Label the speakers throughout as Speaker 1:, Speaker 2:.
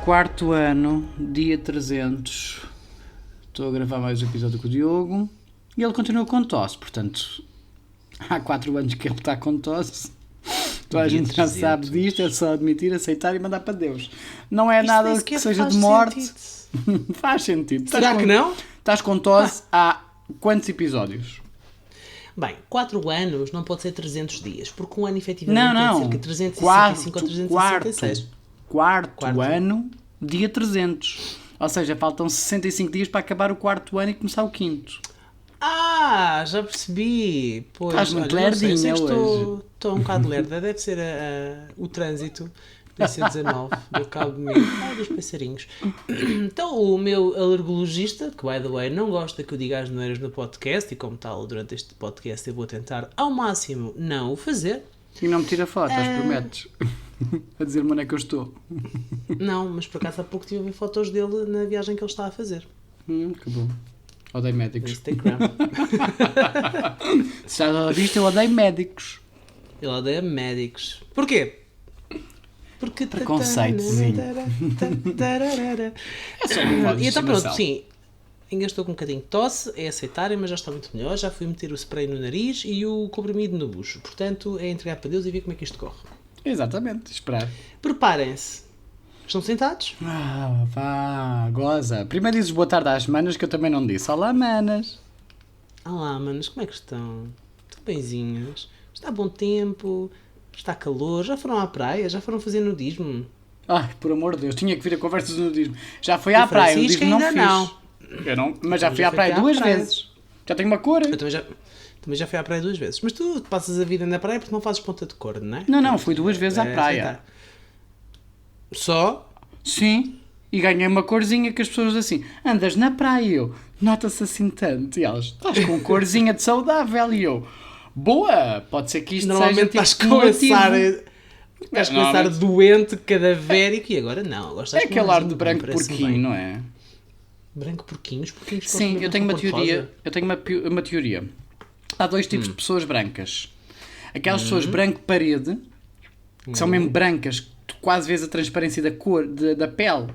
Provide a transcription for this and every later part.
Speaker 1: Quarto ano, dia 300. Estou a gravar mais um episódio com o Diogo e ele continua com tosse, portanto, há 4 anos que ele está com tosse. Toda a gente já sabe disto, é só admitir, aceitar e mandar para Deus. Não é nada que seja de morte. Faz sentido.
Speaker 2: Será que não?
Speaker 1: Estás com tosse há quantos episódios?
Speaker 2: Bem, 4 anos não pode ser 300 dias, porque um ano efetivamente tem cerca de 365 ou 366.
Speaker 1: Quarto ano, dia 300. Ou seja, faltam 65 dias para acabar o quarto ano e começar o quinto.
Speaker 2: Ah, já percebi. Pois,
Speaker 1: estás muito lerdinha hoje.
Speaker 2: Estou um bocado lerda. Deve ser o trânsito. Deve ser 19 do Cabo de Mil. Dos passarinhos. Então, o meu alergologista, que, by the way, não gosta que eu diga as neiras no podcast, e como tal, durante este podcast eu vou tentar ao máximo não o fazer.
Speaker 1: E não me tira fotos, prometes? A dizer-me onde é que eu estou.
Speaker 2: Não, mas por acaso há pouco estive a ver fotos dele na viagem que ele está a fazer.
Speaker 1: Que bom. Odeio médicos.
Speaker 2: Instagram.
Speaker 1: Se já viste, eu odeio médicos.
Speaker 2: Ele odeia médicos. Porquê? Porque
Speaker 1: preconceitozinho. É só uma
Speaker 2: E então pronto, sim. Ainda estou com um bocadinho de tosse, é aceitarem, mas já está muito melhor. Já fui meter o spray no nariz e o comprimido no bucho. Portanto, é entregar para Deus e ver como é que isto corre.
Speaker 1: Exatamente, esperar.
Speaker 2: Preparem-se. Estão sentados?
Speaker 1: Vá, goza. Primeiro dizes boa tarde às manas, que eu também não disse. Olá, manas.
Speaker 2: Olá, manas, como é que estão? Estão benzinhas? Está bom tempo? Está calor? Já foram à praia? Já foram fazer nudismo?
Speaker 1: Ai, por amor de Deus, tinha que vir a conversa do nudismo. Já fui à praia, o nudismo não fiz. Eu não, mas já fui à praia 2 vezes. Já tenho uma cor.
Speaker 2: Eu também já fui à praia 2 vezes. Mas tu passas a vida na praia porque não fazes ponta de cor, não é?
Speaker 1: Não, fui 2 vezes à praia.
Speaker 2: Só?
Speaker 1: Sim. E ganhei uma corzinha que as pessoas assim, andas na praia e eu, nota-se assim tanto. E elas, estás com corzinha de saudável e eu, boa, pode ser que isto seja tipo
Speaker 2: estás a começar doente, cadavérico e agora não. Agora
Speaker 1: é aquele ar de branco porquinho, não é?
Speaker 2: Branco porquinho? Os porquinhos.
Speaker 1: Sim, eu tenho uma teoria. Eu tenho uma teoria. Há 2 tipos de pessoas brancas. Aquelas pessoas branco parede, que são mesmo brancas, que tu quase vês a transparência da cor, da pele,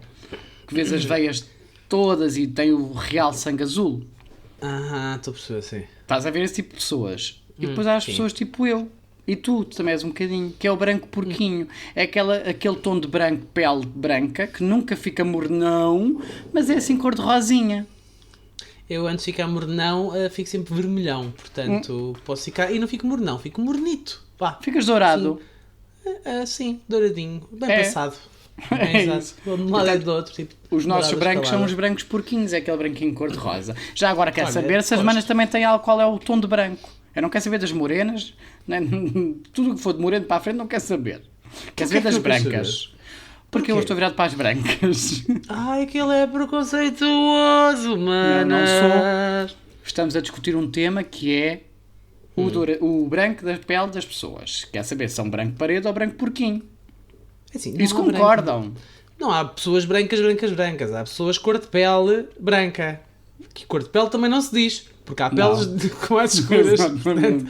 Speaker 1: que vês as veias todas e tem o real sangue azul.
Speaker 2: Estou a perceber, sim.
Speaker 1: Estás a ver esse tipo de pessoas. E depois há as pessoas tipo eu. E tu também és um bocadinho, que é o branco porquinho. É aquele tom de branco, pele branca, que nunca fica mornão, mas é assim cor de rosinha.
Speaker 2: Eu antes de ficar mornão, fico sempre vermelhão, portanto posso ficar... E não fico mornão, fico mornito. Pá.
Speaker 1: Ficas dourado.
Speaker 2: Sim, douradinho, bem passado.
Speaker 1: Exato.
Speaker 2: De um lado e do outro. Tipo,
Speaker 1: os nossos brancos são os brancos porquinhos, é aquele branquinho cor de rosa. Já agora quero saber se as manas também têm algo, qual é o tom de branco. Eu não quero saber das morenas, tudo o que for de moreno para a frente não quero saber. Quero saber das brancas. Porque eu estou virado para as brancas.
Speaker 2: Ai, que ele é preconceituoso, mano.
Speaker 1: Não sou. Estamos a discutir um tema que é o branco da pele das pessoas. Quer saber se são branco parede ou branco porquinho.
Speaker 2: Assim,
Speaker 1: isso concordam.
Speaker 2: Não há pessoas brancas. Há pessoas cor de pele branca. Que cor de pele também não se diz. Porque há peles com as escuras. Portanto,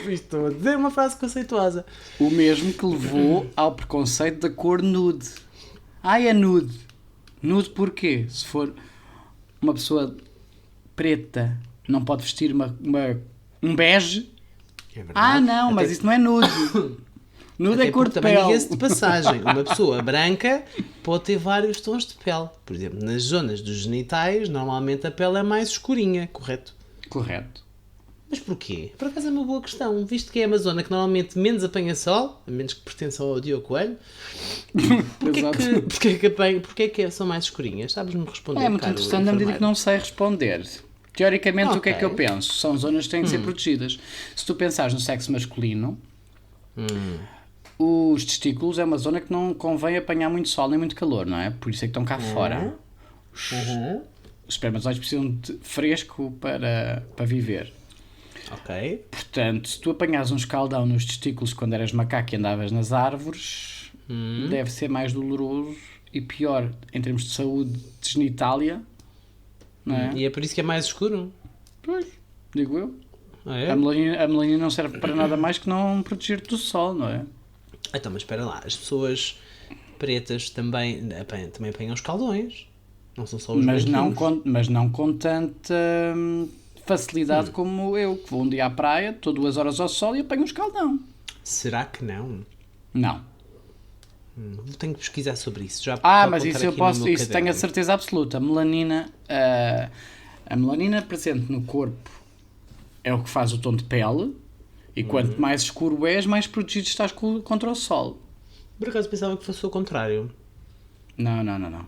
Speaker 2: estou a dizer uma frase conceituosa.
Speaker 1: O mesmo que levou ao preconceito da cor nude. É nude. Nude porquê? Se for uma pessoa preta, não pode vestir um bege.
Speaker 2: É verdade.
Speaker 1: Não, mas isso não é nude. Nude é cor de pele.
Speaker 2: Também diga-se de passagem. Uma pessoa branca pode ter vários tons de pele. Por exemplo, nas zonas dos genitais, normalmente a pele é mais escurinha, correto?
Speaker 1: Correto.
Speaker 2: Mas porquê? Por acaso é uma boa questão. Visto que é uma zona que normalmente menos apanha sol, a menos que pertença ao Diogo Coelho, porquê que são mais escurinhas? Sabes-me responder?
Speaker 1: É muito interessante na medida que não sei responder. Teoricamente, o que é que eu penso? São zonas que têm de ser protegidas. Se tu pensares no sexo masculino, os testículos é uma zona que não convém apanhar muito sol nem muito calor, não é? Por isso é que estão cá fora. Os espermatozoides precisam de fresco para viver.
Speaker 2: Ok.
Speaker 1: Portanto, se tu apanhas um escaldão nos testículos quando eras macaco e andavas nas árvores, deve ser mais doloroso e pior em termos de saúde de genitália, não é?
Speaker 2: E é por isso que é mais escuro?
Speaker 1: Pois, digo eu.
Speaker 2: É?
Speaker 1: A melanina não serve para nada mais que não proteger-te do sol, não é?
Speaker 2: Então, mas espera lá, as pessoas pretas também apanham os caldões. Não são só os
Speaker 1: Mas não,
Speaker 2: branquinhos.
Speaker 1: mas não com tanta facilidade como eu, que vou um dia à praia, estou 2 horas ao sol e apanho um escaldão.
Speaker 2: Será que não?
Speaker 1: Não.
Speaker 2: Tenho que pesquisar sobre isso. Já
Speaker 1: Mas
Speaker 2: pode
Speaker 1: isso
Speaker 2: contar
Speaker 1: eu
Speaker 2: aqui no
Speaker 1: posso,
Speaker 2: meu
Speaker 1: isso tenho a
Speaker 2: caderno.
Speaker 1: certeza absoluta. A melanina presente no corpo é o que faz o tom de pele, e quanto mais escuro és, mais protegido estás contra o sol.
Speaker 2: Por acaso pensava que fosse o contrário.
Speaker 1: Não.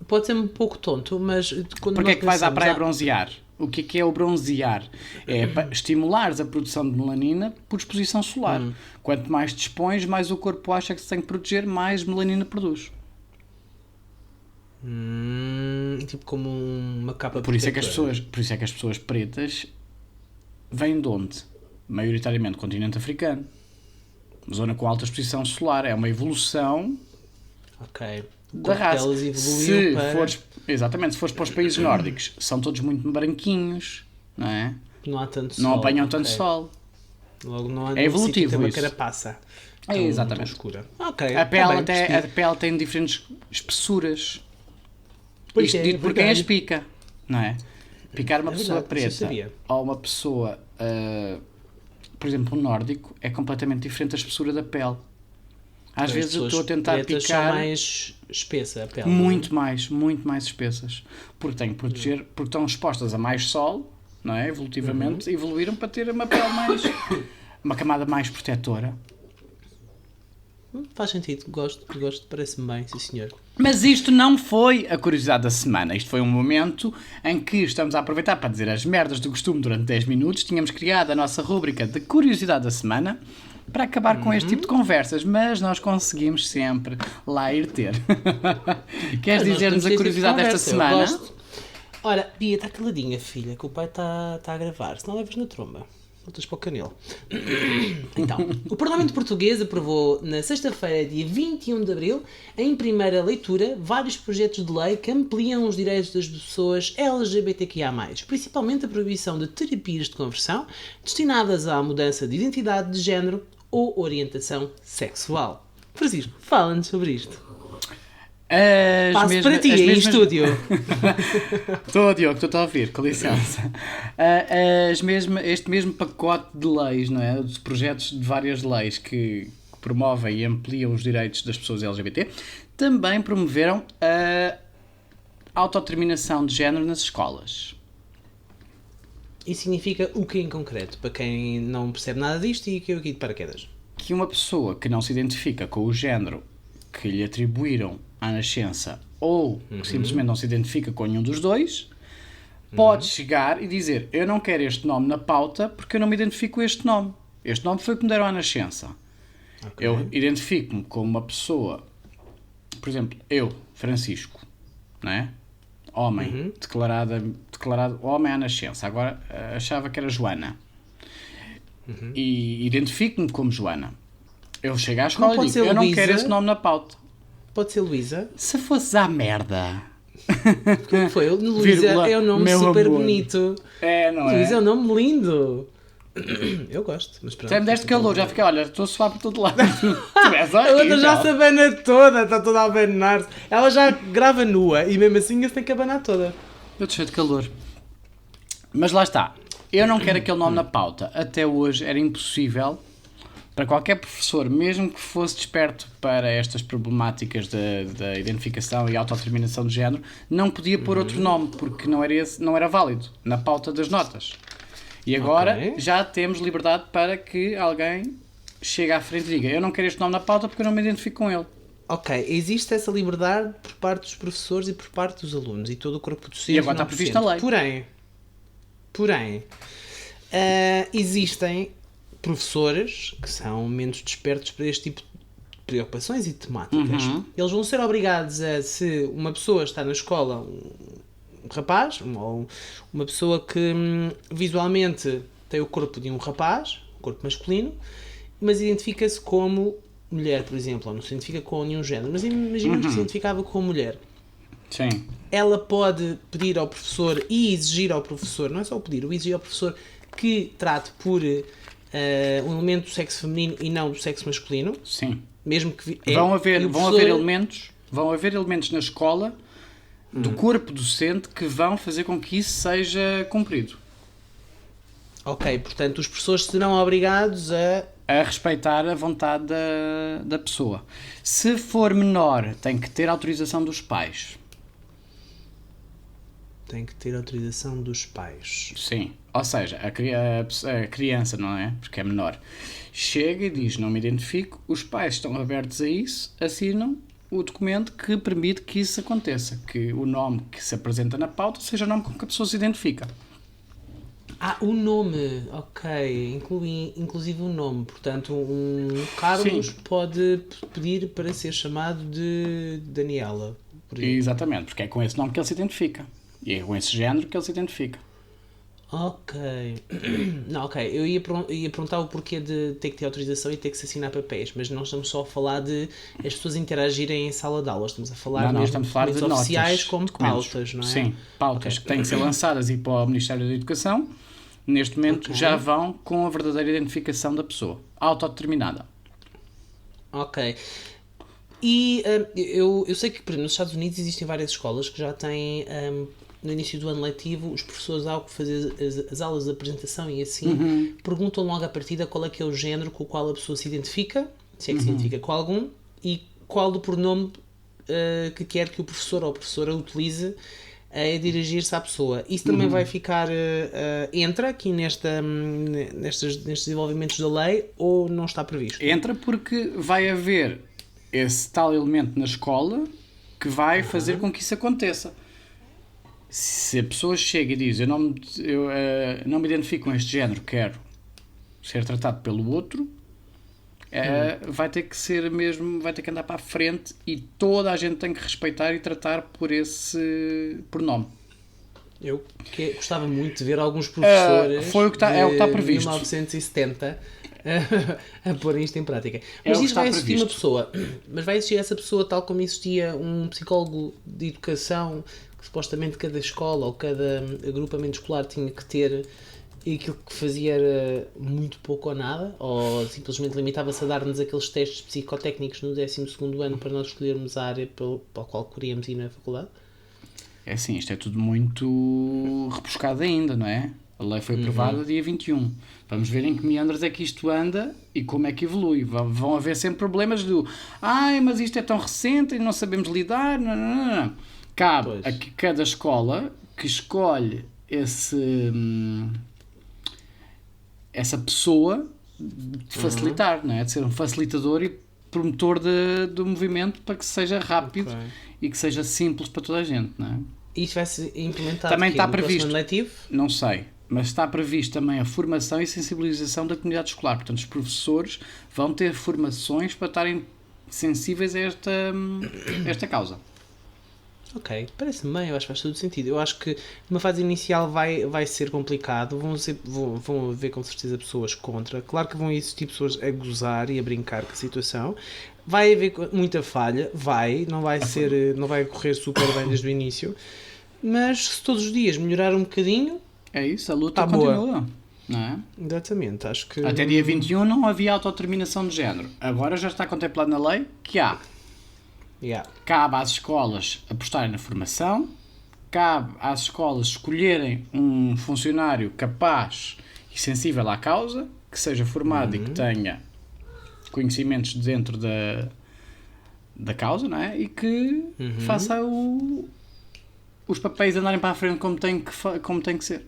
Speaker 2: Pode ser um pouco tonto, mas quando
Speaker 1: Porquê é
Speaker 2: nós
Speaker 1: que vais à
Speaker 2: pensamos,
Speaker 1: praia bronzear? O que é o bronzear? É para estimulares a produção de melanina por exposição solar. Quanto mais te expões, mais o corpo acha que se tem que proteger, mais melanina produz.
Speaker 2: tipo como uma capa
Speaker 1: Por isso é que
Speaker 2: protetora.
Speaker 1: as pessoas pretas vêm de onde? Maioritariamente continente africano. Zona com alta exposição solar. É uma evolução
Speaker 2: Ok. O
Speaker 1: da
Speaker 2: corpo
Speaker 1: raça.
Speaker 2: delas evoluiu
Speaker 1: Se fores para os países nórdicos, são todos muito branquinhos, não é?
Speaker 2: Não há tanto sol.
Speaker 1: Não apanham tanto
Speaker 2: ok.
Speaker 1: sol.
Speaker 2: Logo não há
Speaker 1: É evolutivo
Speaker 2: tem uma
Speaker 1: isso.
Speaker 2: carapaça.
Speaker 1: É, exatamente.
Speaker 2: Tão escura. Ok.
Speaker 1: A pele,
Speaker 2: tá bem,
Speaker 1: a pele tem diferentes espessuras.
Speaker 2: Pois
Speaker 1: Isto
Speaker 2: é,
Speaker 1: dito por quem
Speaker 2: verdade.
Speaker 1: as pica, não é? Picar uma
Speaker 2: É
Speaker 1: pessoa
Speaker 2: verdade, isso eu
Speaker 1: preta
Speaker 2: sabia.
Speaker 1: ou uma pessoa, por exemplo, um nórdico, é completamente diferente da espessura da pele. Às
Speaker 2: As
Speaker 1: vezes eu
Speaker 2: pessoas
Speaker 1: estou a tentar
Speaker 2: pretas
Speaker 1: picar
Speaker 2: são mais espessa a pele.
Speaker 1: muito mais espessas. Porque têm que proteger, porque estão expostas a mais sol, não é? Evolutivamente, evoluíram para ter uma pele mais, uma camada mais protetora.
Speaker 2: Faz sentido, gosto, parece-me bem, sim senhor.
Speaker 1: Mas isto não foi a curiosidade da semana. Isto foi um momento em que estamos a aproveitar para dizer as merdas do costume durante 10 minutos. Tínhamos criado a nossa rúbrica de curiosidade da semana para acabar com este tipo de conversas, mas nós conseguimos sempre lá ir ter. Queres
Speaker 2: Nós
Speaker 1: dizer-nos
Speaker 2: podemos
Speaker 1: a
Speaker 2: ter
Speaker 1: curiosidade
Speaker 2: tipo de
Speaker 1: desta
Speaker 2: conversa, eu
Speaker 1: semana?
Speaker 2: gosto. Ora, Bia, está caladinha, filha, que o pai está a gravar, senão levas na tromba. Voltas para o canelo. Então, o Parlamento Português aprovou na sexta-feira, dia 21 de abril, em primeira leitura, vários projetos de lei que ampliam os direitos das pessoas LGBTQIA+, principalmente a proibição de terapias de conversão destinadas à mudança de identidade de género ou orientação sexual. Francisco, fala-nos sobre isto. Passo para ti, em estúdio.
Speaker 1: Estou, Diogo, estou a ouvir, com licença. Este mesmo pacote de leis, não é? De projetos de várias leis que promovem e ampliam os direitos das pessoas LGBT, também promoveram a autodeterminação de género nas escolas.
Speaker 2: Isso significa o que em concreto? Para quem não percebe nada disto e que eu aqui de paraquedas.
Speaker 1: Que uma pessoa que não se identifica com o género que lhe atribuíram à nascença ou que simplesmente não se identifica com nenhum dos dois, pode chegar e dizer: eu não quero este nome na pauta porque eu não me identifico com este nome. Este nome foi que me deram à nascença.
Speaker 2: Okay.
Speaker 1: Eu identifico-me como uma pessoa, por exemplo, eu, Francisco, não é? Homem, declarado homem à nascença. Agora achava que era Joana. E identifico-me como Joana. Eu chego à escola e
Speaker 2: pode
Speaker 1: digo:
Speaker 2: ser
Speaker 1: eu não
Speaker 2: Luísa?
Speaker 1: quero esse nome na pauta.
Speaker 2: Pode ser Luísa?
Speaker 1: Se fosses à merda.
Speaker 2: Como foi? Luísa
Speaker 1: Vírgula,
Speaker 2: é um nome
Speaker 1: meu
Speaker 2: super
Speaker 1: amor.
Speaker 2: bonito.
Speaker 1: É, não é?
Speaker 2: Luísa é um nome lindo. Eu gosto, mas pronto.
Speaker 1: Já me deste calor, já fiquei, olha, estou a suar por todo lado. Tu és
Speaker 2: A outra já se
Speaker 1: horrível.
Speaker 2: abana toda, está toda a abanar-se. Ela já grava nua e mesmo assim se tem que abanar toda.
Speaker 1: Eu estou cheio de calor. Mas lá está. Eu não quero aquele nome na pauta. Até hoje era impossível para qualquer professor, mesmo que fosse desperto para estas problemáticas da identificação e autodeterminação de género, não podia pôr outro nome, porque não era válido na pauta das notas. E agora
Speaker 2: Ok.
Speaker 1: já temos liberdade para que alguém chegue à frente e diga: eu não quero este nome na pauta porque eu não me identifico com ele.
Speaker 2: Ok, existe essa liberdade por parte dos professores e por parte dos alunos e todo o corpo docente.
Speaker 1: E agora está previsto na lei.
Speaker 2: Porém, existem professores que são menos despertos para este tipo de preocupações e temáticas. Eles vão ser obrigados a, se uma pessoa está na escola, um rapaz, ou uma pessoa que visualmente tem o corpo de um rapaz, um corpo masculino, mas identifica-se como mulher, por exemplo, ou não se identifica com nenhum género, mas imaginemos que se identificava como mulher.
Speaker 1: Sim.
Speaker 2: Ela pode pedir ao professor e exigir ao professor, não é só pedir, exigir ao professor que trate por um elemento do sexo feminino e não do sexo masculino.
Speaker 1: Sim.
Speaker 2: Mesmo que
Speaker 1: Vão haver elementos na escola do corpo docente que vão fazer com que isso seja cumprido.
Speaker 2: Ok, portanto, os professores serão obrigados
Speaker 1: a respeitar a vontade da pessoa. Se for menor, tem que ter autorização dos pais.
Speaker 2: Tem que ter autorização dos pais.
Speaker 1: Sim, ou seja, a criança, não é? Porque é menor. Chega e diz, não me identifico, os pais estão abertos a isso, assinam o documento que permite que isso aconteça, que o nome que se apresenta na pauta seja o nome com que a pessoa se identifica.
Speaker 2: O nome, ok, inclusive o nome, portanto um Carlos Sim. pode pedir para ser chamado de Daniela.
Speaker 1: Exatamente, porque é com esse nome que ele se identifica, e é com esse género que ele se identifica.
Speaker 2: Ok. Não, ok. Eu ia perguntar o porquê de ter que ter autorização e ter que se assinar papéis, mas não estamos só a falar de as pessoas interagirem em sala de aula, estamos a falar mesmo de documentos oficiais como pautas, não é?
Speaker 1: Sim, pautas que têm que ser lançadas e para o Ministério da Educação, neste momento já vão com a verdadeira identificação da pessoa, autodeterminada.
Speaker 2: Ok. E eu sei que, por exemplo, nos Estados Unidos existem várias escolas que já têm... no início do ano letivo, os professores, ao fazer as aulas de apresentação e assim, perguntam logo à partida qual é que é o género com o qual a pessoa se identifica, se é que se identifica com algum, e qual do pronome que quer que o professor ou a professora utilize a dirigir-se à pessoa. Isso também vai ficar, entra aqui nestes desenvolvimentos da lei, ou não está previsto?
Speaker 1: Entra porque vai haver esse tal elemento na escola que vai fazer com que isso aconteça. Se a pessoa chega e diz eu não me identifico com este género, quero ser tratado pelo outro, vai ter que ser mesmo, vai ter que andar para a frente e toda a gente tem que respeitar e tratar por esse pronome.
Speaker 2: Eu gostava muito de ver alguns professores
Speaker 1: foi o que está previsto.
Speaker 2: 1970 a pôr isto em prática. Mas isto vai existir uma pessoa, mas vai existir essa pessoa tal como existia um psicólogo de educação que supostamente cada escola ou cada agrupamento escolar tinha que ter, e aquilo que fazia era muito pouco ou nada, ou simplesmente limitava-se a dar-nos aqueles testes psicotécnicos no 12º ano para nós escolhermos a área para a qual queríamos ir na faculdade?
Speaker 1: É assim, isto é tudo muito rebuscado ainda, não é? A lei foi aprovada dia 21. Vamos ver em que meandros é que isto anda e como é que evolui. Vão haver sempre problemas do mas isto é tão recente e não sabemos lidar. Não. Cabe a que cada escola que escolhe essa pessoa de facilitar, não é? De ser um facilitador e promotor do movimento para que seja rápido e que seja simples para toda a gente, não é?
Speaker 2: Isto vai ser implementado
Speaker 1: também está
Speaker 2: no
Speaker 1: previsto,
Speaker 2: próximo ano letivo?
Speaker 1: Não sei, mas está previsto também a formação e sensibilização da comunidade escolar. Portanto, os professores vão ter formações para estarem sensíveis a esta causa.
Speaker 2: Ok, parece-me bem, eu acho que faz todo sentido. Eu acho que numa fase inicial vai ser complicado, vão haver com certeza pessoas contra. Claro que vão existir pessoas a gozar e a brincar com a situação. Vai haver muita falha, não vai correr super bem desde o início, mas se todos os dias melhorar um bocadinho...
Speaker 1: É isso, a luta continua. Não é?
Speaker 2: Exatamente, acho que...
Speaker 1: Até dia 21 não havia autodeterminação de género. Agora já está contemplado na lei que há. Cabe às escolas apostarem na formação, cabe às escolas escolherem um funcionário capaz e sensível à causa, que seja formado e que tenha conhecimentos dentro da causa, não é? E que faça os papéis andarem para a frente como tem que ser.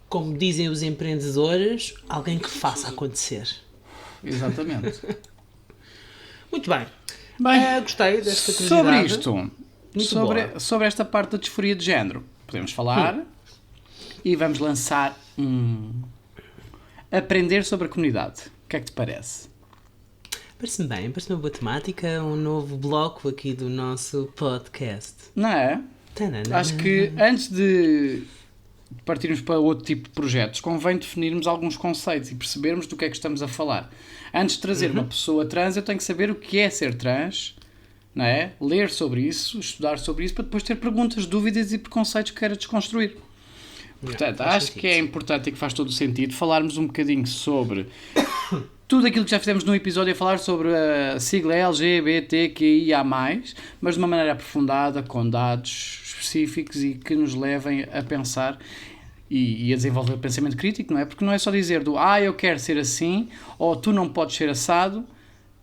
Speaker 2: Como dizem os empreendedores, alguém que faça acontecer.
Speaker 1: Exatamente.
Speaker 2: Muito bem. Gostei desta curiosidade.
Speaker 1: Sobre esta parte da disforia de género, podemos falar e vamos lançar aprender sobre a comunidade. O que é que te parece?
Speaker 2: Parece-me bem, parece-me uma boa temática, um novo bloco aqui do nosso podcast.
Speaker 1: Não é? Acho que antes de partirmos para outro tipo de projetos, convém definirmos alguns conceitos e percebermos do que é que estamos a falar. Antes de trazer uma pessoa trans, eu tenho que saber o que é ser trans, não é? Ler sobre isso, estudar sobre isso, para depois ter perguntas, dúvidas e preconceitos que queira desconstruir. Portanto, acho que é importante e que faz todo o sentido falarmos um bocadinho sobre tudo aquilo que já fizemos num episódio a falar sobre a sigla LGBTQIA+, mas de uma maneira aprofundada, com dados específicos e que nos levem a pensar e a desenvolver pensamento crítico, não é? Porque não é só dizer eu quero ser assim, ou tu não podes ser assado,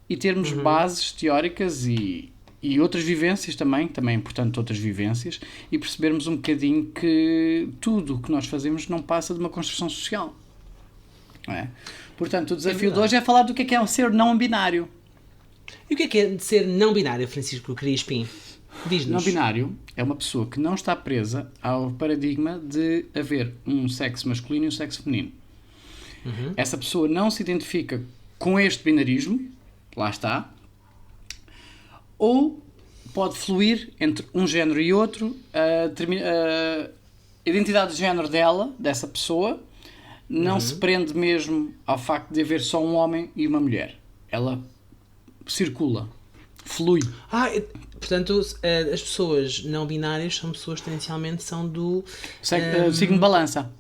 Speaker 1: e termos bases teóricas e outras vivências também é importante outras vivências, e percebermos um bocadinho que tudo o que nós fazemos não passa de uma construção social. Não é? Portanto, o desafio de hoje é falar do que é um ser não binário.
Speaker 2: E o que é de ser não binário, Francisco Crispim? Diz-nos.
Speaker 1: Não binário é uma pessoa que não está presa ao paradigma de haver um sexo masculino e um sexo feminino. Essa pessoa não se identifica com este binarismo, lá está, ou pode fluir entre um género e outro. A identidade de género dessa pessoa, não se prende mesmo ao facto de haver só um homem e uma mulher. Ela circula, flui.
Speaker 2: Portanto, as pessoas não binárias são pessoas que tendencialmente são do...
Speaker 1: signo de balança.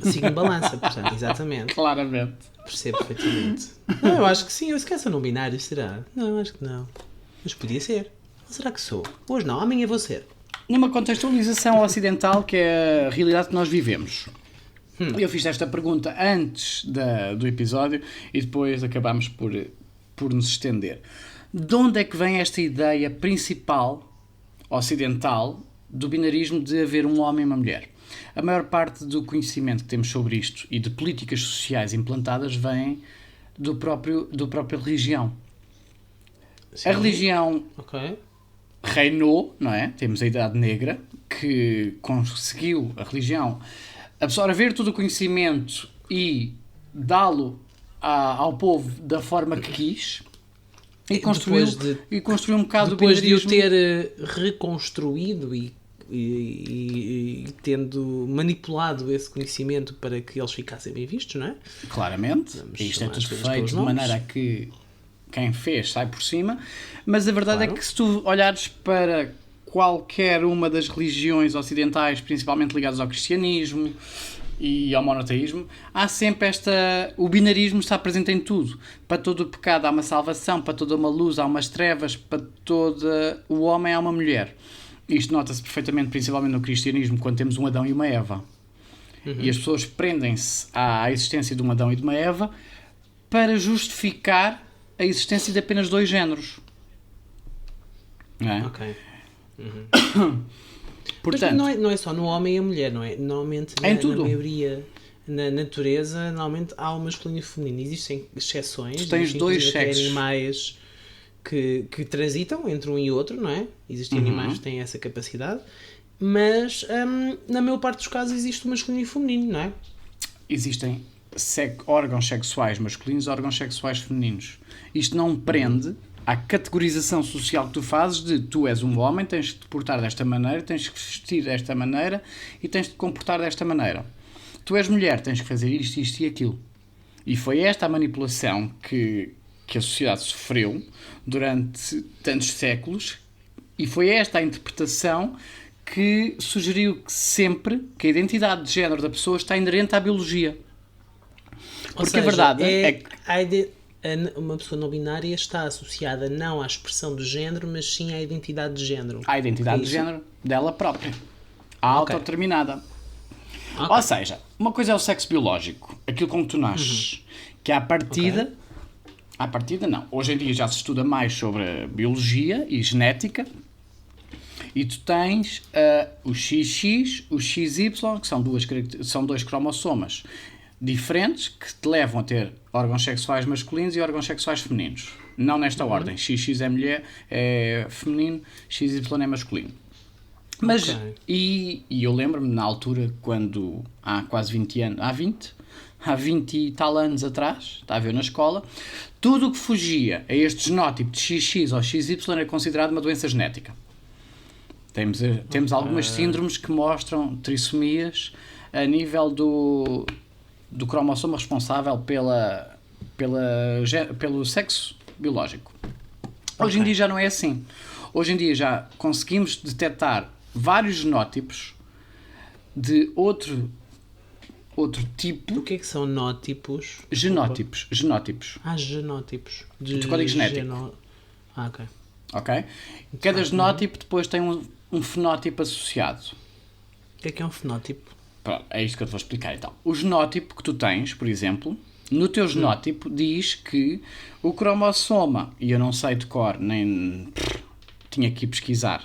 Speaker 2: Signo de balança, portanto, exatamente.
Speaker 1: Claramente.
Speaker 2: Percebo perfeitamente. Não, eu acho que sim, eu esqueço sou não binário, será? Não, eu acho que não. Mas podia ser. Ou será que sou? Hoje não, amanhã vou ser.
Speaker 1: Numa contextualização ocidental, que é a realidade que nós vivemos. Eu fiz esta pergunta antes do episódio e depois acabámos por nos estender. De onde é que vem esta ideia principal, ocidental, do binarismo de haver um homem e uma mulher? A maior parte do conhecimento que temos sobre isto e de políticas sociais implantadas vem da própria religião. Sim. A religião reinou, não é? Temos a Idade Negra, que conseguiu, a religião, absorver todo o conhecimento e dá-lo ao povo da forma que quis e construiu um bocado
Speaker 2: depois de o ter reconstruído e tendo manipulado esse conhecimento para que eles ficassem bem vistos, não é?
Speaker 1: Claramente. Isto é tudo feito de maneira que quem fez sai por cima, mas a verdade é que se tu olhares para qualquer uma das religiões ocidentais, principalmente ligadas ao cristianismo e ao monoteísmo, há sempre o binarismo está presente em tudo. Para todo o pecado há uma salvação, para toda uma luz há umas trevas, para todo o homem há uma mulher. Isto nota-se perfeitamente, principalmente no cristianismo, quando temos um Adão e uma Eva. E as pessoas prendem-se à existência de um Adão e de uma Eva para justificar a existência de apenas dois géneros. Não é?
Speaker 2: Ok.
Speaker 1: Portanto,
Speaker 2: mas não é só no homem e a mulher, não é? Normalmente na maioria, na natureza, normalmente há o masculino e o feminino. Existem exceções.
Speaker 1: Tu tens dois sexos.
Speaker 2: Animais que transitam entre um e outro, não é? Existem animais que têm essa capacidade, mas na maior parte dos casos existe o masculino e o feminino, não é?
Speaker 1: Existem órgãos sexuais masculinos e órgãos sexuais femininos. Isto não prende à categorização social que tu fazes de tu és um homem, tens de te portar desta maneira, tens que vestir desta maneira e tens de te comportar desta maneira. Tu és mulher, tens que fazer isto, isto e aquilo. E foi esta a manipulação que a sociedade sofreu durante tantos séculos, e foi esta a interpretação que sugeriu que sempre que a identidade de género da pessoa está inerente à biologia. Porque a verdade é que
Speaker 2: uma pessoa não binária está associada não à expressão de género, mas sim à identidade de género.
Speaker 1: À identidade de género dela própria. Autodeterminada. Ou seja, uma coisa é o sexo biológico, aquilo com que tu nasces, que à partida não. Hoje em dia já se estuda mais sobre biologia e genética, e tu tens o XX, o XY, que são dois cromossomas diferentes que te levam a ter órgãos sexuais masculinos e órgãos sexuais femininos. Não nesta ordem. XX é mulher, é feminino, XY é masculino. Mas, e eu lembro-me na altura, quando há quase 20 anos, há 20 e tal anos atrás, estava eu na escola, tudo o que fugia a este genótipo de XX ou XY era considerado uma doença genética. Temos algumas síndromes que mostram trissomias a nível do cromossoma responsável pelo sexo biológico. Hoje em dia já não é assim. Hoje em dia já conseguimos detectar vários genótipos de outro tipo.
Speaker 2: O que é que são nótipos?
Speaker 1: Genótipos. Genótipos.
Speaker 2: Genótipos.
Speaker 1: De código genético.
Speaker 2: Ok.
Speaker 1: Ok? Cada genótipo depois tem um fenótipo associado.
Speaker 2: O que é um fenótipo?
Speaker 1: Pronto, é isto que eu te vou explicar então. O genótipo que tu tens, por exemplo, no teu genótipo diz que o cromossoma, e eu não sei de cor, nem tinha que ir pesquisar,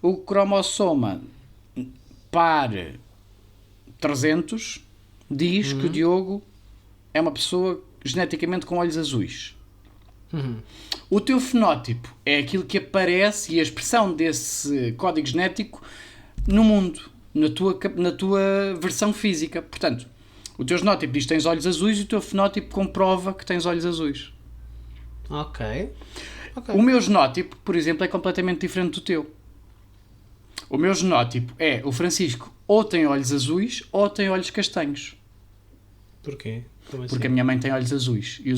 Speaker 1: o cromossoma par 300 diz que o Diogo é uma pessoa geneticamente com olhos azuis. O teu fenótipo é aquilo que aparece e a expressão desse código genético no mundo, na tua versão física. Portanto, o teu genótipo diz que tens olhos azuis e o teu fenótipo comprova que tens olhos azuis.
Speaker 2: Ok.
Speaker 1: O meu genótipo, por exemplo, é completamente diferente do teu. O meu genótipo é o Francisco ou tem olhos azuis ou tem olhos castanhos.
Speaker 2: Porquê? Como assim?
Speaker 1: Porque a minha mãe tem olhos azuis. E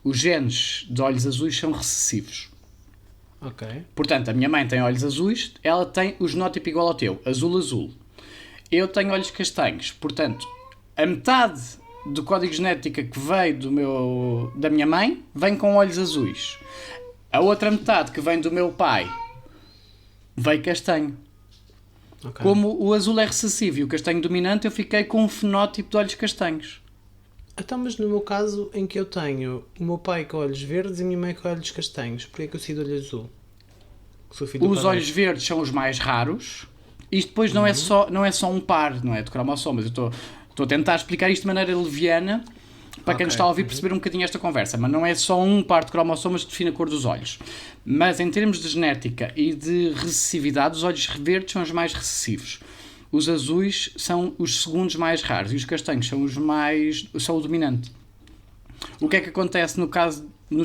Speaker 1: os genes de olhos azuis são recessivos.
Speaker 2: Ok.
Speaker 1: Portanto, a minha mãe tem olhos azuis, ela tem o genótipo igual ao teu, azul-azul. Eu tenho olhos castanhos. Portanto, a metade do código genético que veio da minha mãe vem com olhos azuis. A outra metade que vem do meu pai veio castanho.
Speaker 2: Ok.
Speaker 1: Como o azul é recessivo e o castanho dominante, eu fiquei com um fenótipo de olhos castanhos.
Speaker 2: Então, mas no meu caso, em que eu tenho o meu pai com olhos verdes e a minha mãe com olhos castanhos, porquê é que eu sigo de olho azul? Que sou filho do
Speaker 1: Os
Speaker 2: padeiro.
Speaker 1: olhos verdes são os mais raros. Isto depois não é só um par, não é, de cromossomas. Eu estou a tentar explicar isto de maneira leviana para quem nos está a ouvir perceber um bocadinho esta conversa. Mas não é só um par de cromossomas que define a cor dos olhos. Mas em termos de genética e de recessividade, os olhos verdes são os mais recessivos. Os azuis são os segundos mais raros e os castanhos são o dominante. O que é que acontece no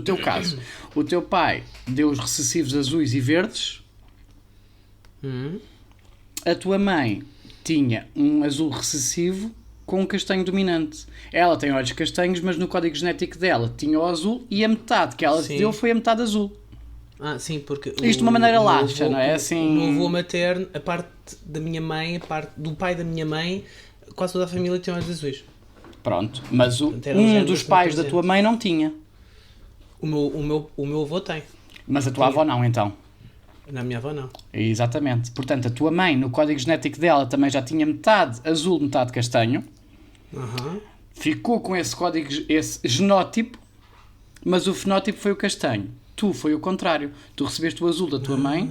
Speaker 1: teu caso? O teu pai deu os recessivos azuis e verdes. A tua mãe tinha um azul recessivo com um castanho dominante. Ela tem olhos castanhos, mas no código genético dela tinha o azul e a metade que ela te deu foi a metade azul.
Speaker 2: Sim, porque...
Speaker 1: Isto de uma maneira laxa, não é? Assim...
Speaker 2: O meu avô materno, a parte da minha mãe, a parte do pai da minha mãe, quase toda a família tem olhos azuis.
Speaker 1: Pronto, mas
Speaker 2: era um
Speaker 1: um
Speaker 2: género
Speaker 1: dos
Speaker 2: bastante
Speaker 1: pais da
Speaker 2: presente.
Speaker 1: tua mãe não tinha.
Speaker 2: O meu avô tem.
Speaker 1: Mas a tua avó não, então.
Speaker 2: Na minha avó, não.
Speaker 1: Exatamente. Portanto, a tua mãe, no código genético dela, também já tinha metade azul, metade castanho. Ficou com esse genótipo, mas o fenótipo foi o castanho. Tu foi o contrário. Tu recebeste o azul da tua mãe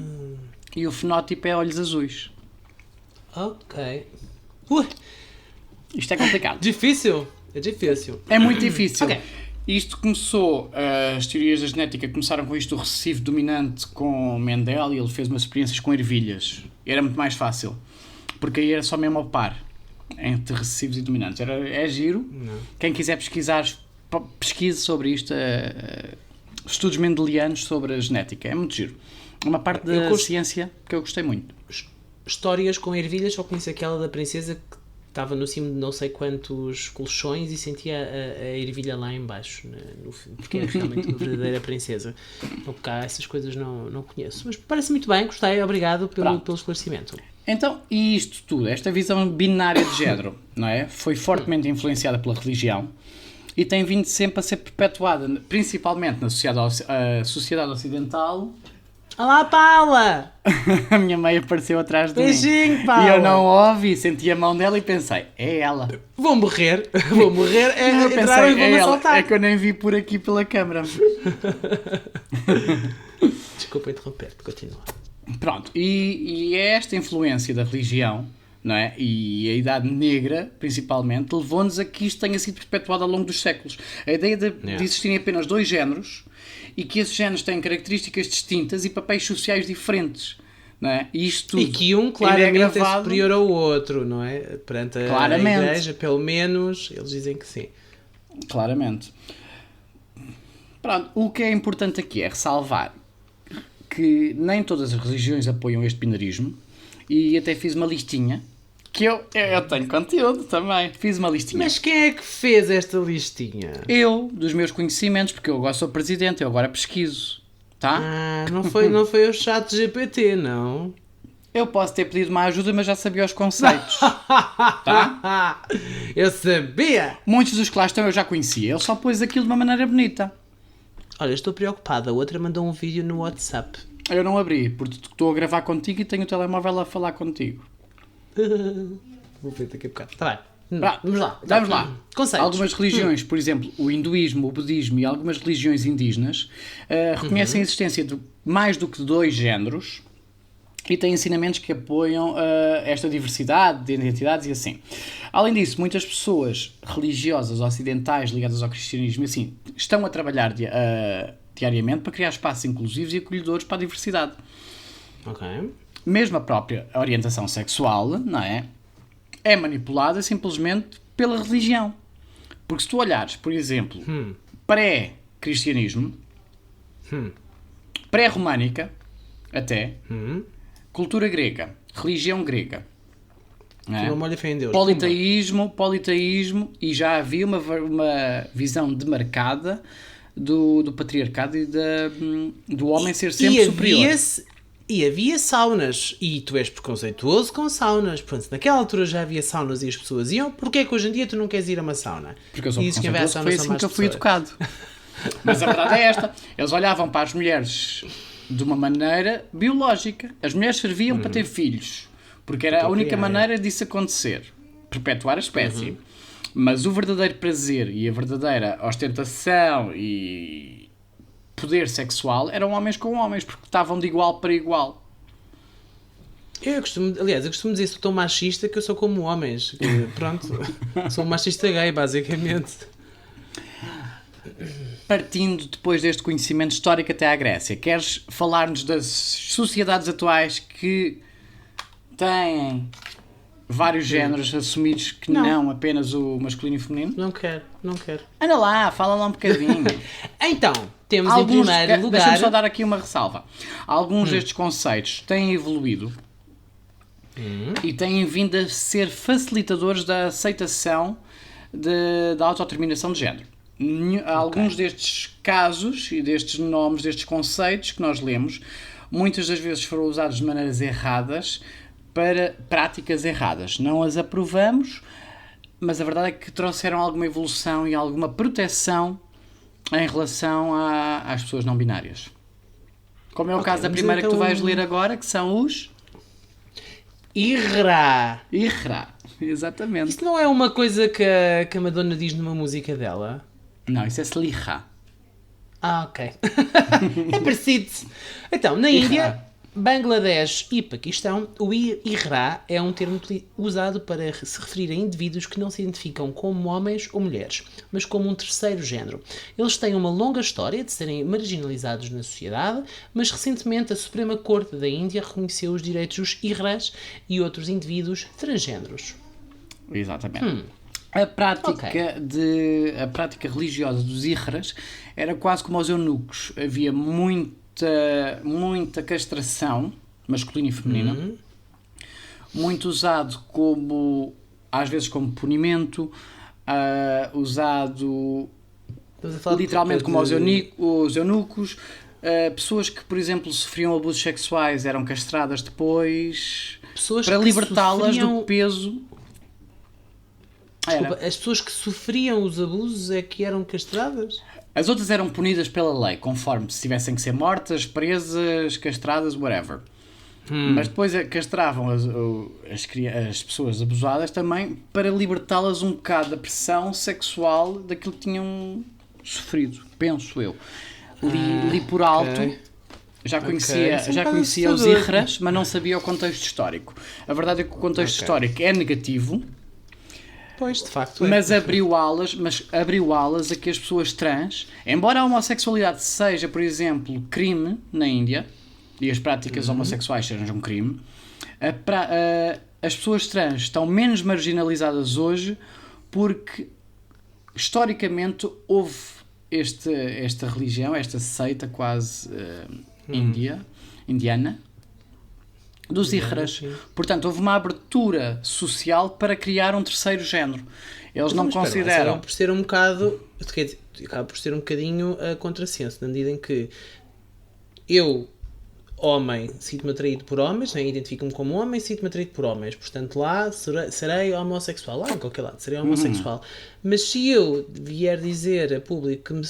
Speaker 1: e o fenótipo é olhos azuis.
Speaker 2: Ok.
Speaker 1: Isto é complicado.
Speaker 2: Difícil? É difícil.
Speaker 1: É muito difícil.
Speaker 2: Ok.
Speaker 1: Isto começou, as teorias da genética começaram com isto do recessivo dominante com Mendel e ele fez umas experiências com ervilhas. Era muito mais fácil, porque aí era só mesmo ao par, entre recessivos e dominantes. É giro.
Speaker 2: Não.
Speaker 1: Quem quiser pesquisar, pesquise sobre isto, estudos mendelianos sobre a genética. É muito giro. É uma parte da ciência que eu gostei muito.
Speaker 2: Histórias com ervilhas, só conheço aquela da princesa que estava no cimo de não sei quantos colchões e sentia a ervilha lá em baixo, porque é realmente uma verdadeira princesa. Então, cá, essas coisas não conheço. Mas parece muito bem, gostei, obrigado pelo esclarecimento.
Speaker 1: Então, e isto tudo, esta visão binária de género, não é? Foi fortemente influenciada pela religião e tem vindo sempre a ser perpetuada, principalmente na sociedade ocidental.
Speaker 2: Olá, Paula!
Speaker 1: A minha mãe apareceu atrás de mim.
Speaker 2: Beijinho, Paula!
Speaker 1: E eu não ouvi, senti a mão dela e pensei, é ela.
Speaker 2: Vou morrer,
Speaker 1: Eu
Speaker 2: entraram e
Speaker 1: pensei,
Speaker 2: vou-me
Speaker 1: é ela.
Speaker 2: assaltar.
Speaker 1: É que eu nem vi por aqui pela câmara.
Speaker 2: Desculpa interromper-te, continua.
Speaker 1: Pronto, e é esta influência da religião, não é? E a Idade Negra, principalmente, levou-nos a que isto tenha sido perpetuado ao longo dos séculos. A ideia de existirem apenas dois géneros e que esses géneros têm características distintas e papéis sociais diferentes, não é? E isto tudo
Speaker 2: E que um claramente é
Speaker 1: gravado,
Speaker 2: superior ao outro, não é? Perante a
Speaker 1: Claramente.
Speaker 2: igreja, pelo menos, eles dizem que sim.
Speaker 1: Claramente. Pronto, o que é importante aqui é ressalvar que nem todas as religiões apoiam este binarismo e até fiz uma listinha que eu tenho conteúdo também. Fiz uma listinha.
Speaker 2: Mas quem é que fez esta listinha?
Speaker 1: Eu, dos meus conhecimentos, porque eu agora sou presidente, eu agora pesquiso, tá?
Speaker 2: Não foi o chat GPT, não?
Speaker 1: Eu posso ter pedido uma ajuda, mas já sabia os conceitos. Tá?
Speaker 2: Eu sabia!
Speaker 1: Muitos dos que lá estão eu já conhecia. Ele só pôs aquilo de uma maneira bonita.
Speaker 2: Olha, estou preocupada. A outra mandou um vídeo no WhatsApp.
Speaker 1: Eu não abri, porque estou a gravar contigo e tenho o telemóvel a falar contigo.
Speaker 2: Vou ver daqui a bocado. Tá bem.
Speaker 1: Vá,
Speaker 2: Vamos lá.
Speaker 1: Vamos lá.
Speaker 2: Conceitos.
Speaker 1: Algumas religiões, por exemplo, o hinduísmo, o budismo e algumas religiões indígenas reconhecem a existência de mais do que 2 géneros e têm ensinamentos que apoiam esta diversidade de identidades e assim. Além disso, muitas pessoas religiosas ocidentais ligadas ao cristianismo e assim, estão a trabalhar diariamente para criar espaços inclusivos e acolhedores para a diversidade.
Speaker 2: Ok.
Speaker 1: Mesmo a própria orientação sexual, não é? É manipulada simplesmente pela religião. Porque se tu olhares, por exemplo, pré-cristianismo, pré-românica, até, cultura grega, religião grega, não é?
Speaker 2: Não molha fé em Deus.
Speaker 1: Politeísmo, e já havia uma visão demarcada do patriarcado e do homem ser sempre superior.
Speaker 2: E havia saunas, e tu és preconceituoso com saunas. Portanto, naquela altura já havia saunas e as pessoas iam. Porquê que hoje em dia tu não queres ir a uma sauna?
Speaker 1: Porque eu sou
Speaker 2: dizes que vai à
Speaker 1: preconceituoso,
Speaker 2: sauna
Speaker 1: foi
Speaker 2: são
Speaker 1: assim que eu
Speaker 2: mais
Speaker 1: fui
Speaker 2: pessoas.
Speaker 1: educado. Mas a verdade é esta. Eles olhavam para as mulheres de uma maneira biológica. As mulheres serviam para ter filhos. Porque era a única maneira disso acontecer. Perpetuar a espécie. Mas o verdadeiro prazer e a verdadeira ostentação e poder sexual eram homens com homens, porque estavam de igual para igual.
Speaker 2: Eu costumo dizer que sou tão machista que eu sou como homens. Que, pronto, sou um machista gay, basicamente.
Speaker 1: Partindo depois deste conhecimento histórico até à Grécia, queres falar-nos das sociedades atuais que têm vários géneros assumidos que não apenas o masculino e o feminino?
Speaker 2: Não quero.
Speaker 1: Anda lá, fala lá um bocadinho.
Speaker 2: Então, temos em primeiro lugar...
Speaker 1: Deixa-me só dar aqui uma ressalva. Alguns destes conceitos têm evoluído e têm vindo a ser facilitadores da aceitação da autodeterminação de género. Alguns destes casos e destes nomes, destes conceitos que nós lemos, muitas das vezes foram usados de maneiras erradas para práticas erradas. Não as aprovamos, mas a verdade é que trouxeram alguma evolução e alguma proteção em relação às pessoas não binárias. Como é o caso da primeira que tu vais ler agora, que são os...
Speaker 2: Irra.
Speaker 1: Exatamente.
Speaker 2: Isso não é uma coisa que a Madonna diz numa música dela?
Speaker 1: Não, isso é Sliha.
Speaker 2: Ah, ok. É parecido. Então, na Índia, Bangladesh e Paquistão, o Irra é um termo usado para se referir a indivíduos que não se identificam como homens ou mulheres, mas como um terceiro género. Eles têm uma longa história de serem marginalizados na sociedade, mas recentemente a Suprema Corte da Índia reconheceu os direitos dos Irras e outros indivíduos transgêneros.
Speaker 1: Exatamente. A prática religiosa dos Irras era quase como aos eunucos. Havia muita castração masculina e feminina, muito usado como, às vezes, como punimento, usado literalmente como aos eunucos, pessoas que, por exemplo, sofriam abusos sexuais eram castradas depois para libertá-las do peso.
Speaker 2: Desculpa, as pessoas que sofriam os abusos é que eram castradas?
Speaker 1: As outras eram punidas pela lei, conforme se tivessem que ser mortas, presas, castradas, whatever. Mas depois castravam as pessoas abusadas também para libertá-las um bocado da pressão sexual daquilo que tinham sofrido, penso eu. Li por alto, já conhecia os Irras, mas não sabia o contexto histórico. A verdade é que o contexto histórico é negativo.
Speaker 2: Pois, de facto é.
Speaker 1: Mas abriu alas a que as pessoas trans, embora a homossexualidade seja, por exemplo, crime na Índia, e as práticas homossexuais sejam um crime, as pessoas trans estão menos marginalizadas hoje porque, historicamente, houve esta religião, esta seita quase indiana, dos Irras. Portanto, houve uma abertura social para criar um terceiro género. Eles não consideram...
Speaker 2: Acaba por ser um bocado... Acaba por ser um bocadinho a contrassenso, na medida em que eu homem, sinto-me atraído por homens, né? Identifico-me como homem, sinto-me atraído por homens. Portanto, lá serei homossexual. Lá, em qualquer lado, serei homossexual. Mas se eu vier dizer a público que me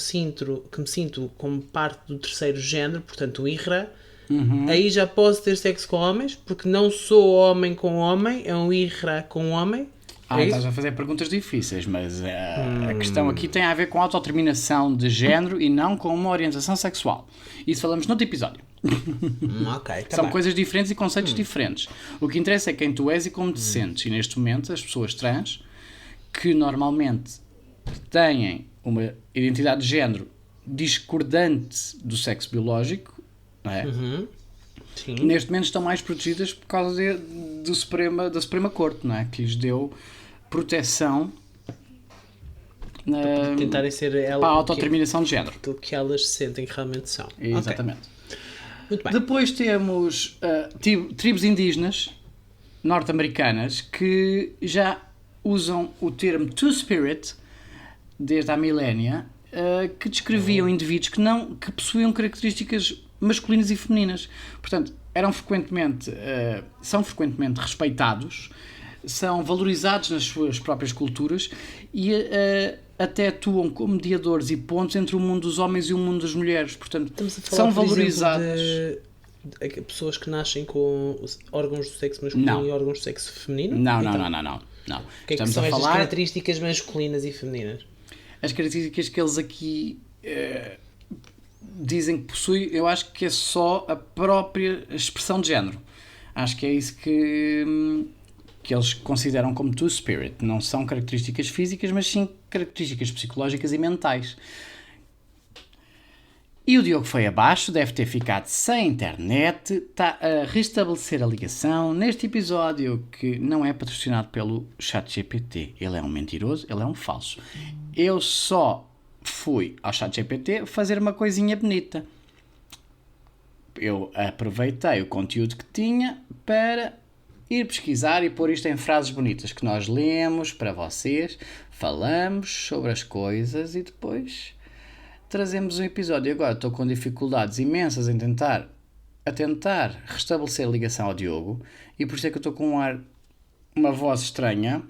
Speaker 2: sinto como parte do terceiro género, portanto, o IRA, aí já posso ter sexo com homens, porque não sou homem com homem, é um IRA com homem.
Speaker 1: Estás a fazer perguntas difíceis, mas a questão aqui tem a ver com autodeterminação de género e não com uma orientação sexual. Isso falamos noutro episódio.
Speaker 2: Ok, tá
Speaker 1: São
Speaker 2: bem.
Speaker 1: coisas diferentes e conceitos diferentes. O que interessa é quem tu és e como te sentes. E neste momento, as pessoas trans, que normalmente têm uma identidade de género discordante do sexo biológico, não é?
Speaker 2: Sim.
Speaker 1: Neste momento estão mais protegidas por causa da Suprema Corte, não é? Que lhes deu proteção
Speaker 2: Tentarem ser ela,
Speaker 1: para a autodeterminação de género.
Speaker 2: aquilo que elas sentem que realmente são.
Speaker 1: Exatamente.
Speaker 2: Ok. Muito bem.
Speaker 1: Depois temos tribos indígenas norte-americanas que já usam o termo Two-Spirit desde há milénia, que descreviam indivíduos que possuíam características masculinas e femininas. Portanto, são frequentemente respeitados, são valorizados nas suas próprias culturas e até atuam como mediadores e pontos entre o mundo dos homens e o mundo das mulheres. Portanto,
Speaker 2: Estamos a falar,
Speaker 1: são
Speaker 2: por
Speaker 1: valorizados.
Speaker 2: exemplo, de pessoas que nascem com órgãos do sexo masculino
Speaker 1: Não.
Speaker 2: e órgãos do sexo feminino?
Speaker 1: Não.
Speaker 2: O que é que são estas características masculinas e femininas?
Speaker 1: As características que eles aqui dizem que possuem, eu acho que é só a própria expressão de género. Acho que é isso que eles consideram como Two-Spirit. Não são características físicas, mas sim características psicológicas e mentais. E o Diogo foi abaixo, deve ter ficado sem internet, está a restabelecer a ligação neste episódio que não é patrocinado pelo ChatGPT. Ele é um mentiroso, ele é um falso. Eu só fui ao ChatGPT fazer uma coisinha bonita. Eu aproveitei o conteúdo que tinha para ir pesquisar e pôr isto em frases bonitas que nós lemos para vocês, falamos sobre as coisas e depois trazemos um episódio. Agora estou com dificuldades imensas em tentar restabelecer a ligação ao Diogo e por isso é que eu estou com uma voz estranha.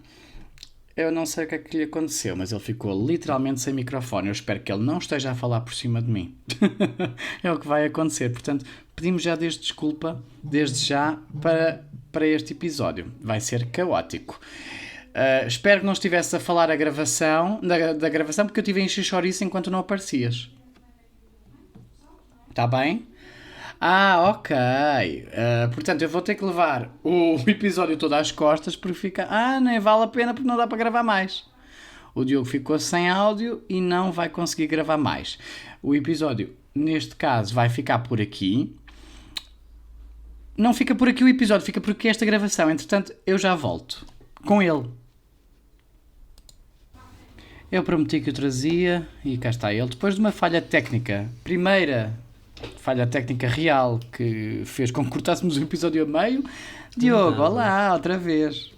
Speaker 1: Eu não sei o que é que lhe aconteceu, mas ele ficou literalmente sem microfone. Eu espero que ele não esteja a falar por cima de mim. É o que vai acontecer. Portanto, pedimos já desculpa, desde já, para este episódio. Vai ser caótico. Espero que não estivesse a falar da gravação, porque eu estive a encher chouriço enquanto não aparecias. Está bem? Ok. Portanto, eu vou ter que levar o episódio todo às costas porque fica... nem vale a pena porque não dá para gravar mais. O Diogo ficou sem áudio e não vai conseguir gravar mais. O episódio, neste caso, vai ficar por aqui. Não fica por aqui o episódio, fica por aqui esta gravação. Entretanto, eu já volto com ele. Eu prometi que o trazia e cá está ele. Depois de uma falha técnica, primeira falha técnica real que fez com que cortássemos o episódio a meio. Diogo, olá, outra vez.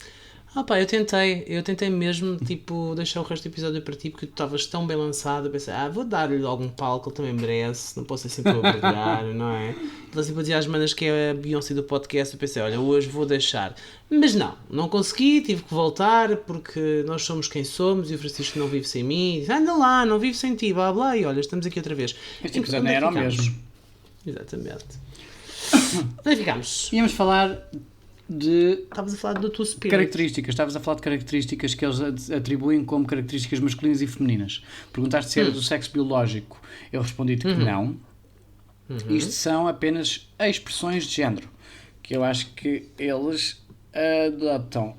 Speaker 2: Eu tentei mesmo, tipo, deixar o resto do episódio para ti porque tu estavas tão bem lançado. Eu pensei, vou dar-lhe algum palco, ele também merece, não posso ser sempre a brilhar, não é? Ele sempre dizia às manas que é a Beyoncé do podcast. Eu pensei, olha, hoje vou deixar. Mas não consegui, tive que voltar porque nós somos quem somos e o Francisco não vive sem mim. E disse, anda lá, não vive sem ti, blá blá, e olha, estamos aqui outra vez.
Speaker 1: Este episódio não era o mesmo.
Speaker 2: Exatamente. Onde ficámos?
Speaker 1: Íamos falar de...
Speaker 2: Estavas a falar do teu spirit.
Speaker 1: Características. Estavas a falar de características que eles atribuem como características masculinas e femininas. Perguntaste se era do sexo biológico. Eu respondi-te que não. Isto são apenas expressões de género. Que eu acho que eles adotam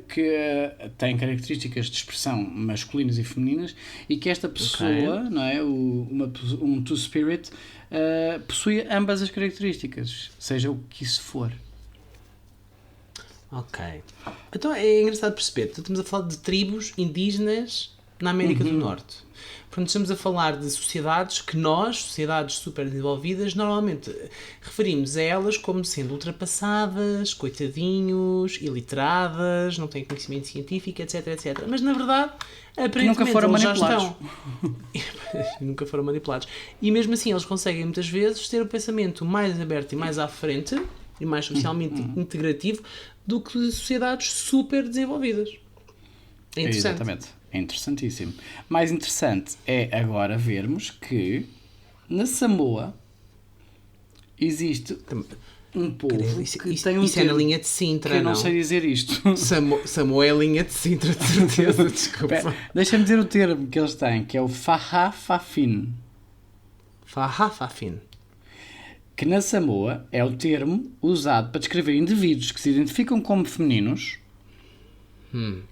Speaker 1: que têm características de expressão masculinas e femininas e que esta pessoa, não é? Um two-spirit, possui ambas as características, seja o que isso for.
Speaker 2: Ok. Então é engraçado perceber, estamos a falar de tribos indígenas na América do Norte. Portanto, estamos a falar de sociedades que nós, sociedades super desenvolvidas, normalmente referimos a elas como sendo ultrapassadas, coitadinhos, iliteradas, não têm conhecimento científico, etc, etc. Mas, na verdade, aparentemente
Speaker 1: nunca foram
Speaker 2: eles já
Speaker 1: manipulados.
Speaker 2: estão... nunca foram manipulados. E mesmo assim, eles conseguem, muitas vezes, ter o pensamento mais aberto e mais à frente, e mais socialmente integrativo, do que sociedades super desenvolvidas. É interessante.
Speaker 1: Exatamente. É interessantíssimo. Mais interessante é agora vermos que na Samoa existe um povo
Speaker 2: Isso,
Speaker 1: que
Speaker 2: isso,
Speaker 1: tem um
Speaker 2: isso é na
Speaker 1: termo
Speaker 2: linha de
Speaker 1: que
Speaker 2: Sintra,
Speaker 1: eu não
Speaker 2: não?
Speaker 1: sei dizer isto.
Speaker 2: Samoa é a linha de Sintra, de certeza, desculpa.
Speaker 1: Espera, deixa-me dizer o termo que eles têm, que é o Fahafafin,
Speaker 2: Fahafafin.
Speaker 1: que na Samoa é o termo usado para descrever indivíduos que se identificam como femininos,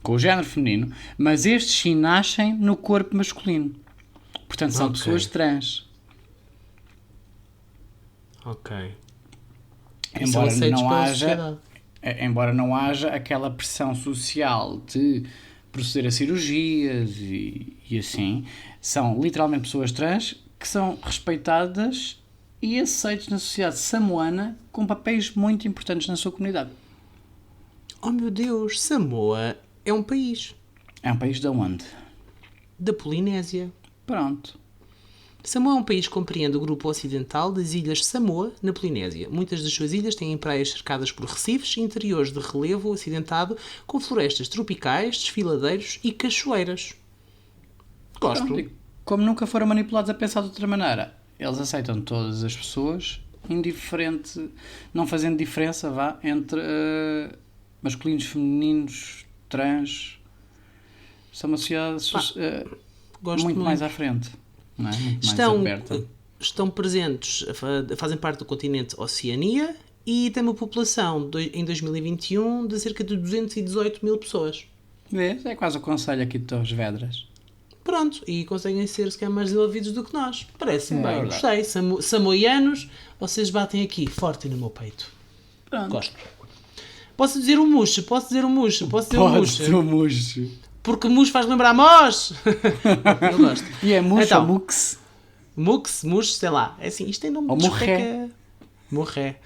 Speaker 1: com o género feminino, mas estes sim nascem no corpo masculino. Portanto, são
Speaker 2: Ok.
Speaker 1: pessoas trans.
Speaker 2: Ok.
Speaker 1: Embora
Speaker 2: aceitos
Speaker 1: não
Speaker 2: pela
Speaker 1: haja,
Speaker 2: sociedade.
Speaker 1: embora não haja aquela pressão social de proceder a cirurgias e assim, são literalmente pessoas trans que são respeitadas e aceitas na sociedade samoana com papéis muito importantes na sua comunidade.
Speaker 2: Oh meu Deus, Samoa é um país
Speaker 1: É um país de onde?
Speaker 2: da Polinésia.
Speaker 1: Pronto.
Speaker 2: Samoa é um país que compreende o grupo ocidental das ilhas Samoa, na Polinésia. Muitas das suas ilhas têm praias cercadas por recifes e interiores de relevo acidentado com florestas tropicais, desfiladeiros e cachoeiras. Gosto.
Speaker 1: Pronto. E como nunca foram manipulados a pensar de outra maneira, eles aceitam todas as pessoas, indiferente, não fazendo diferença, vá, entre masculinos, femininos, trans. São uma sociedade
Speaker 2: Gosto
Speaker 1: muito mais à frente, não é? Muito mais aberta.
Speaker 2: Estão presentes, fazem parte do continente Oceania e tem uma população em 2021 de cerca de 218 mil pessoas.
Speaker 1: Vês? É quase o conselho aqui de Torres Vedras.
Speaker 2: Pronto, e conseguem ser se calhar mais desenvolvidos do que nós. Parece-me bem,
Speaker 1: verdade.
Speaker 2: gostei. Samoianos, vocês batem aqui forte no meu peito.
Speaker 1: Pronto.
Speaker 2: Gosto. Posso dizer um murcho, posso dizer um murcho.
Speaker 1: Pode ser um murcho.
Speaker 2: Porque murcho faz lembrar mós. Eu gosto.
Speaker 1: E é murcho
Speaker 2: Então,
Speaker 1: ou mux?
Speaker 2: Mux, murcho, sei lá. É assim, isto tem nome
Speaker 1: Ou
Speaker 2: de
Speaker 1: morré.
Speaker 2: especa. Morré.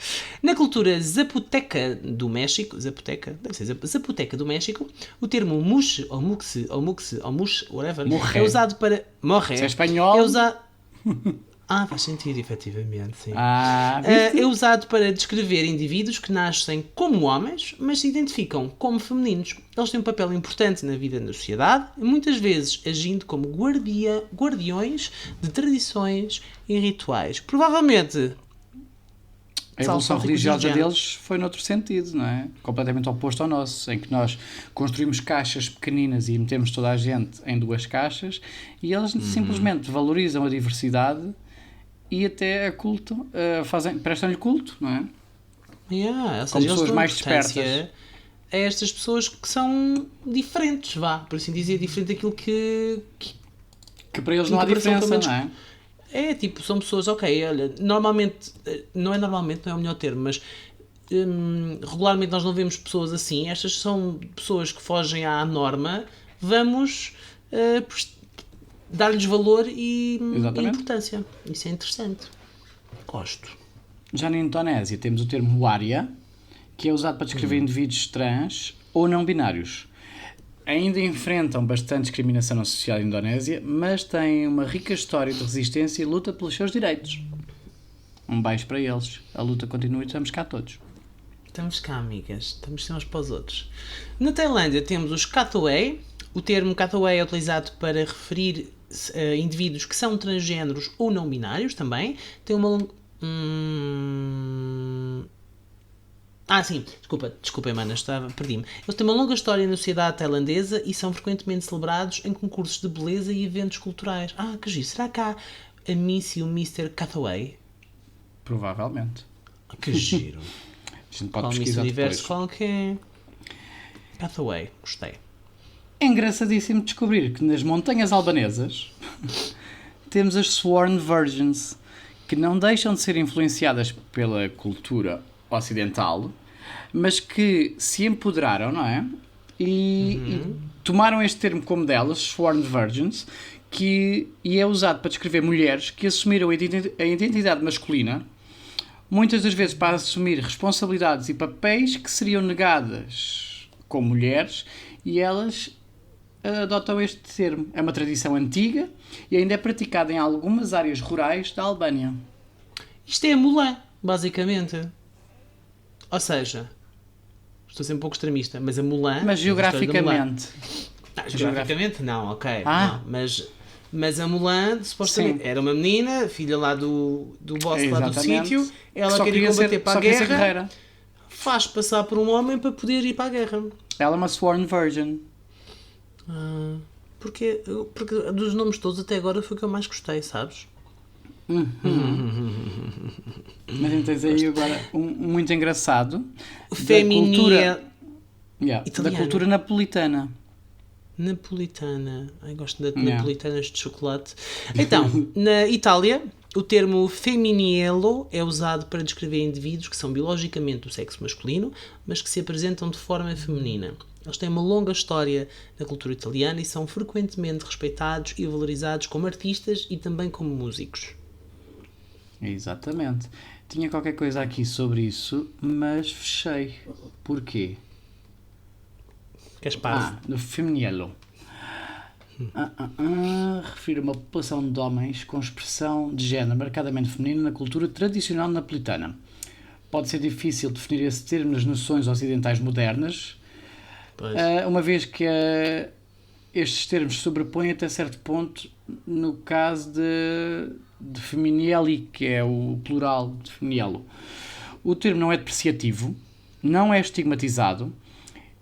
Speaker 2: Na cultura zapoteca do México, deve ser zapoteca do México, o termo muxe, ou muxe, whatever,
Speaker 1: Morré.
Speaker 2: é usado para... Morré.
Speaker 1: Se é espanhol.
Speaker 2: É usado... Ah, faz sentido, efetivamente, sim.
Speaker 1: Viste?
Speaker 2: É usado para descrever indivíduos que nascem como homens, mas se identificam como femininos. Eles têm um papel importante na vida da sociedade, muitas vezes agindo como guardiões de tradições e rituais. Provavelmente...
Speaker 1: A evolução
Speaker 2: Salsa
Speaker 1: religiosa
Speaker 2: género.
Speaker 1: deles foi noutro sentido, não é? Completamente oposto ao nosso, em que nós construímos caixas pequeninas e metemos toda a gente em duas caixas e eles simplesmente valorizam a diversidade e até a culto, prestam-lhe culto, não é?
Speaker 2: Ou seja,
Speaker 1: Como
Speaker 2: eles
Speaker 1: pessoas
Speaker 2: dão
Speaker 1: mais
Speaker 2: importância
Speaker 1: despertas.
Speaker 2: a estas pessoas que são diferentes, vá, por assim dizer, diferente daquilo que
Speaker 1: Que para eles
Speaker 2: Em
Speaker 1: não há
Speaker 2: comparação,
Speaker 1: diferença,
Speaker 2: pelo
Speaker 1: não
Speaker 2: menos,
Speaker 1: é?
Speaker 2: é tipo, são pessoas, ok, olha, normalmente, não é o melhor termo, mas regularmente nós não vemos pessoas assim, estas são pessoas que fogem à norma, vamos dar-lhes valor e
Speaker 1: Exatamente.
Speaker 2: importância. Isso é interessante. Gosto.
Speaker 1: Já na Indonésia temos o termo waria, que é usado para descrever indivíduos trans ou não binários. Ainda enfrentam bastante discriminação na sociedade indonésia, mas têm uma rica história de resistência e luta pelos seus direitos. Um beijo para eles. A luta continua e estamos cá todos.
Speaker 2: Estamos cá, amigas. Estamos uns para os outros. Na Tailândia temos os Kathaway. O termo Kathaway é utilizado para referir indivíduos que são transgêneros ou não binários também. Tem uma... sim. Desculpem, mana. Perdi-me. Eles têm uma longa história na sociedade tailandesa e são frequentemente celebrados em concursos de beleza e eventos culturais. Que giro. Será que há a Miss e o Mr. Kathaway?
Speaker 1: Provavelmente.
Speaker 2: Que giro.
Speaker 1: A gente pode
Speaker 2: Qual Miss
Speaker 1: pesquisar
Speaker 2: Universo?
Speaker 1: depois.
Speaker 2: Qual que é? Hathaway. Gostei.
Speaker 1: É engraçadíssimo descobrir que nas montanhas albanesas temos as Sworn Virgins, que não deixam de ser influenciadas pela cultura ocidental, mas que se empoderaram, não é? E tomaram este termo como delas, Sworn Virgins, e é usado para descrever mulheres que assumiram a identidade masculina, muitas das vezes para assumir responsabilidades e papéis que seriam negadas como mulheres, e elas adotam este termo. É uma tradição antiga e ainda é praticada em algumas áreas rurais da Albânia.
Speaker 2: Isto é a mulã, basicamente. Ou seja, estou a ser um pouco extremista, mas a mulã...
Speaker 1: Mas geograficamente...
Speaker 2: Geograficamente não, ok.
Speaker 1: Ah.
Speaker 2: Não, mas a Mulan, supostamente, era uma menina, filha lá do boss lá do sítio, ela queria combater para a guerra, faz passar por um homem para poder ir para a guerra.
Speaker 1: Ela é uma Sworn Virgin.
Speaker 2: Porque dos nomes todos até agora foi o que eu mais gostei, sabes?
Speaker 1: Mas então tens aí agora um muito engraçado
Speaker 2: Feminia
Speaker 1: da cultura napolitana.
Speaker 2: Napolitana. Ai, gosto de napolitanas de chocolate. Então, na Itália, o termo femminile é usado para descrever indivíduos que são biologicamente do sexo masculino, mas que se apresentam de forma feminina. Eles têm uma longa história na cultura italiana e são frequentemente respeitados e valorizados como artistas e também como músicos.
Speaker 1: Exatamente. Tinha qualquer coisa aqui sobre isso, mas fechei. Porquê?
Speaker 2: Queres parvo?
Speaker 1: No femminile. Refere a uma população de homens com expressão de género marcadamente feminina na cultura tradicional napolitana. Pode ser difícil definir esse termo nas noções ocidentais modernas, uma vez que estes termos se sobrepõem até certo ponto no caso de femminile, que é o plural de femminile. O termo não é depreciativo, não é estigmatizado.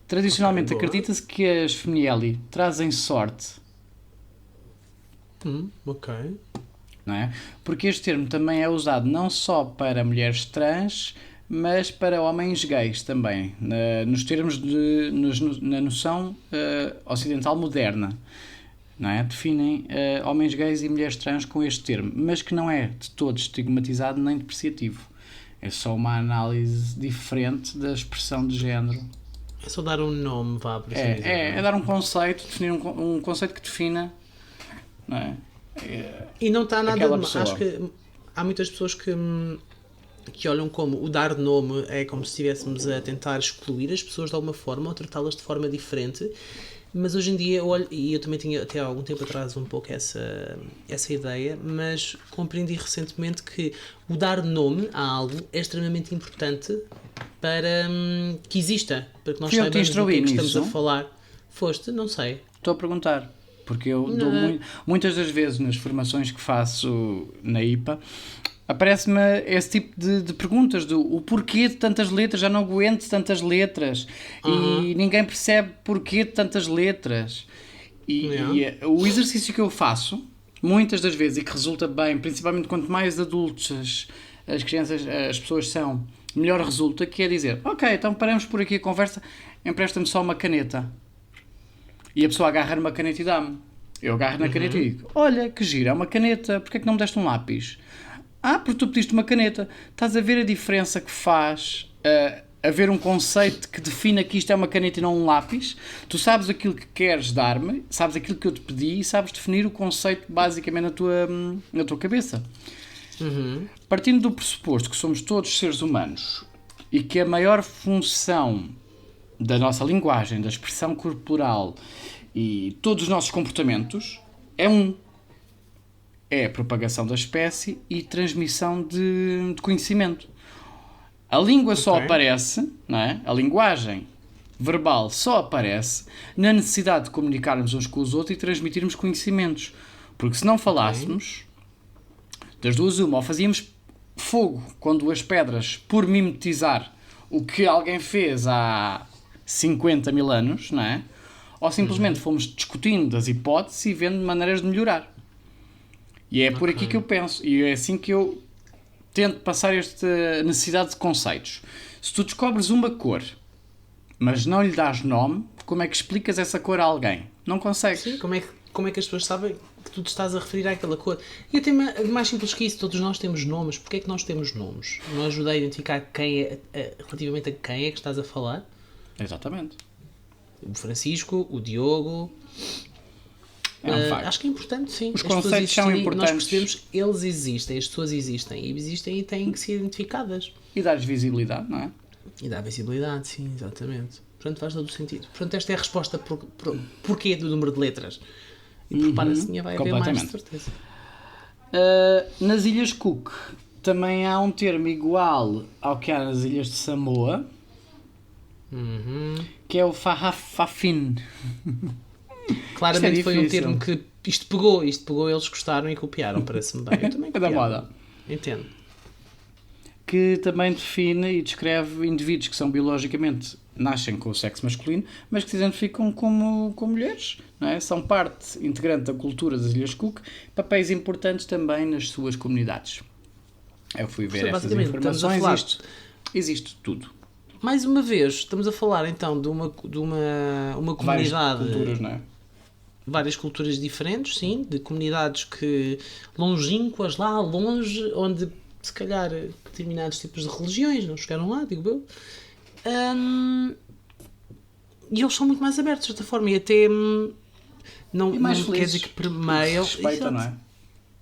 Speaker 1: Tradicionalmente acredita-se que as femminili trazem sorte.
Speaker 2: Ok.
Speaker 1: Não é? Porque este termo também é usado não só para mulheres trans, mas para homens gays também, nos termos na noção ocidental moderna. Não é? Definem homens gays e mulheres trans com este termo, mas que não é de todo estigmatizado nem depreciativo. É só uma análise diferente da expressão de género.
Speaker 2: É só dar um nome, vá, por assim dizer.
Speaker 1: É dar um conceito, definir um conceito que defina, não é?
Speaker 2: E não está nada de mal.
Speaker 1: Pessoa.
Speaker 2: Acho que há muitas pessoas que olham como o dar nome é como se estivéssemos a tentar excluir as pessoas de alguma forma ou tratá-las de forma diferente. Mas hoje em dia, eu também tinha até há algum tempo atrás um pouco essa ideia, mas compreendi recentemente que o dar nome a algo é extremamente importante para que exista, para que nós saibamos do que é que estamos a falar. Foste? Não sei.
Speaker 1: Estou a perguntar, porque eu dou muitas das vezes nas formações que faço na IPA, aparece-me esse tipo de perguntas o porquê de tantas letras, já não aguento tantas letras e ninguém percebe porquê de tantas letras e o exercício que eu faço muitas das vezes e que resulta bem, principalmente quanto mais adultos as crianças, as pessoas são, melhor resulta, que é dizer, ok, então paramos por aqui a conversa, empresta-me só uma caneta e a pessoa agarra numa caneta e dá-me, eu agarro na caneta e digo, olha que gira, é uma caneta, porque é que não me deste um lápis? Porque tu pediste uma caneta. Estás a ver a diferença que faz haver um conceito que defina que isto é uma caneta e não um lápis? Tu sabes aquilo que queres dar-me, sabes aquilo que eu te pedi e sabes definir o conceito basicamente na tua cabeça. Partindo do pressuposto que somos todos seres humanos e que a maior função da nossa linguagem, da expressão corporal e todos os nossos comportamentos é a propagação da espécie e transmissão de conhecimento. A língua só aparece, não é? A linguagem verbal só aparece na necessidade de comunicarmos uns com os outros e transmitirmos conhecimentos. Porque se não falássemos, das duas uma, ou fazíamos fogo quando as pedras, por mimetizar o que alguém fez há 50 mil anos, não é? Ou simplesmente fomos discutindo as hipóteses e vendo maneiras de melhorar. E é por aqui que eu penso, e é assim que eu tento passar esta necessidade de conceitos. Se tu descobres uma cor, mas não lhe dás nome, como é que explicas essa cor a alguém? Não consegues.
Speaker 2: Sim, como é que as pessoas sabem que tu te estás a referir àquela cor? E até mais simples que isso, todos nós temos nomes. Porquê é que nós temos nomes? Não ajuda a identificar quem relativamente a quem é que estás a falar?
Speaker 1: Exatamente.
Speaker 2: O Francisco, o Diogo.
Speaker 1: É um facto.
Speaker 2: Acho que é importante, sim.
Speaker 1: Os
Speaker 2: As pessoas
Speaker 1: conceitos são
Speaker 2: existirem,
Speaker 1: importantes.
Speaker 2: Nós percebemos, eles existem, as pessoas existem e têm que ser identificadas.
Speaker 1: E dar-lhes visibilidade, não é?
Speaker 2: E dá visibilidade, sim, exatamente. Portanto, faz todo o sentido. Portanto, esta é a resposta porquê do número de letras. E prepara-se, vai haver mais, de certeza.
Speaker 1: Nas Ilhas Cook também há um termo igual ao que há nas Ilhas de Samoa, que é o Fahafafin.
Speaker 2: Claramente foi um termo que isto pegou, eles gostaram e copiaram, parece-me bem. Eu também
Speaker 1: É da moda.
Speaker 2: Entendo.
Speaker 1: Que também define e descreve indivíduos que são biologicamente, nascem com o sexo masculino, mas que se identificam como mulheres, não é? São parte integrante da cultura das Ilhas Cook, papéis importantes também nas suas comunidades. Eu fui ver estas informações, existe tudo.
Speaker 2: Mais uma vez, estamos a falar então de uma comunidade...
Speaker 1: Várias culturas, não é?
Speaker 2: Várias culturas diferentes, sim, de comunidades que longínquas, lá longe, onde se calhar determinados tipos de religiões não chegaram lá, digo eu. E eles são muito mais abertos, de certa forma, e até não quer dizer que permeiam.
Speaker 1: Respeitam, não é?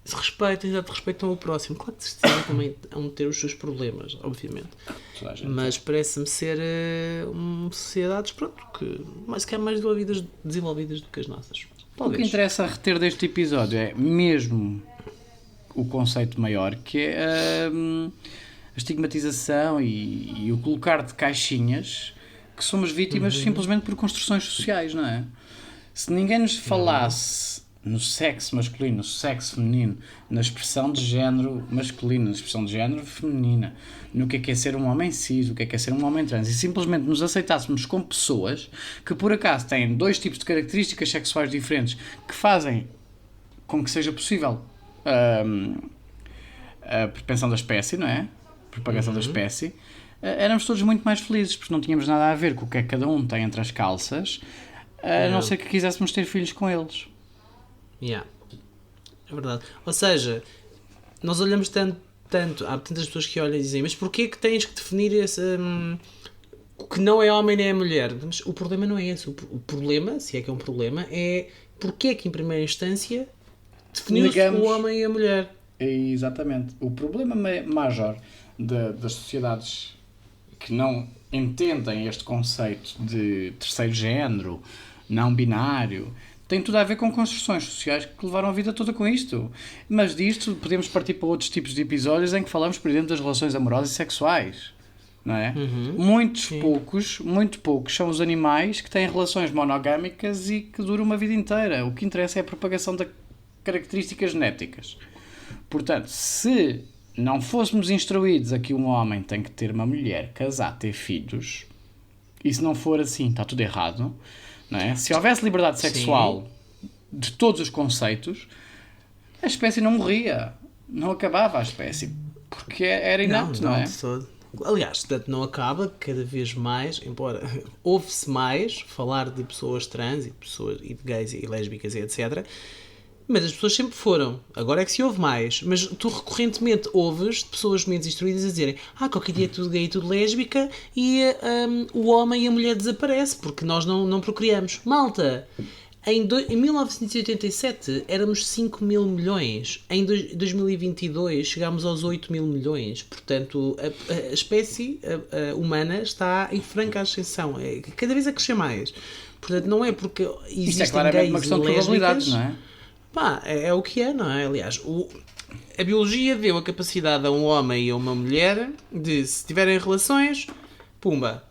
Speaker 2: Se respeitam o próximo. Claro que certeza também vão ter os seus problemas, obviamente. Mas parece-me ser sociedades, pronto, que se calhar mais desenvolvidas do que as nossas. Talvez.
Speaker 1: O que interessa a reter deste episódio é mesmo o conceito maior, que é a estigmatização e o colocar de caixinhas que somos vítimas simplesmente por construções sociais, não é? Se ninguém nos falasse no sexo masculino, no sexo feminino, na expressão de género masculino, na expressão de género feminina, no que é ser um homem cis, o que é ser um homem trans, e simplesmente nos aceitássemos como pessoas que por acaso têm dois tipos de características sexuais diferentes que fazem com que seja possível a propensão da espécie, não é? Propagação da espécie, éramos todos muito mais felizes, porque não tínhamos nada a ver com o que é que cada um tem entre as calças, a não ser que quiséssemos ter filhos com eles.
Speaker 2: É verdade. Ou seja, nós olhamos tanto, há tantas pessoas que olham e dizem, mas porquê que tens que definir esse que não é homem nem é mulher? Mas o problema não é esse. O problema, se é que é um problema, é porque é que em primeira instância definiu-se o homem e a mulher.
Speaker 1: Exatamente. O problema maior das sociedades que não entendem este conceito de terceiro género, não binário, tem tudo a ver com construções sociais que levaram a vida toda com isto. Mas disto podemos partir para outros tipos de episódios em que falamos, por exemplo, das relações amorosas e sexuais. Não é? Muito poucos são os animais que têm relações monogâmicas e que duram uma vida inteira. O que interessa é a propagação de características genéticas. Portanto, se não fôssemos instruídos a que um homem tem que ter uma mulher, casar, ter filhos, e se não for assim, está tudo errado, não é? Se houvesse liberdade sexual de todos os conceitos, a espécie não morria, não acabava a espécie, porque era inato, não é?
Speaker 2: Aliás, tanto não acaba, cada vez mais, embora ouve-se mais falar de pessoas trans e de gays e lésbicas e etc., mas as pessoas sempre foram. Agora é que se ouve mais. Mas tu recorrentemente ouves pessoas menos instruídas a dizerem qualquer dia é tudo gay e tudo lésbica e o homem e a mulher desaparece porque nós não procriamos. Malta, em 1987 éramos 5 mil milhões. Em 2022 chegámos aos 8 mil milhões. Portanto, a espécie humana está em franca ascensão. Cada vez a crescer mais. Portanto, não é porque existem
Speaker 1: isto é claramente
Speaker 2: gays
Speaker 1: uma questão
Speaker 2: e
Speaker 1: de probabilidades,
Speaker 2: lésbicas,
Speaker 1: não é?
Speaker 2: É o que é, não é? Aliás, a biologia deu a capacidade a um homem e a uma mulher de, se tiverem relações, pumba,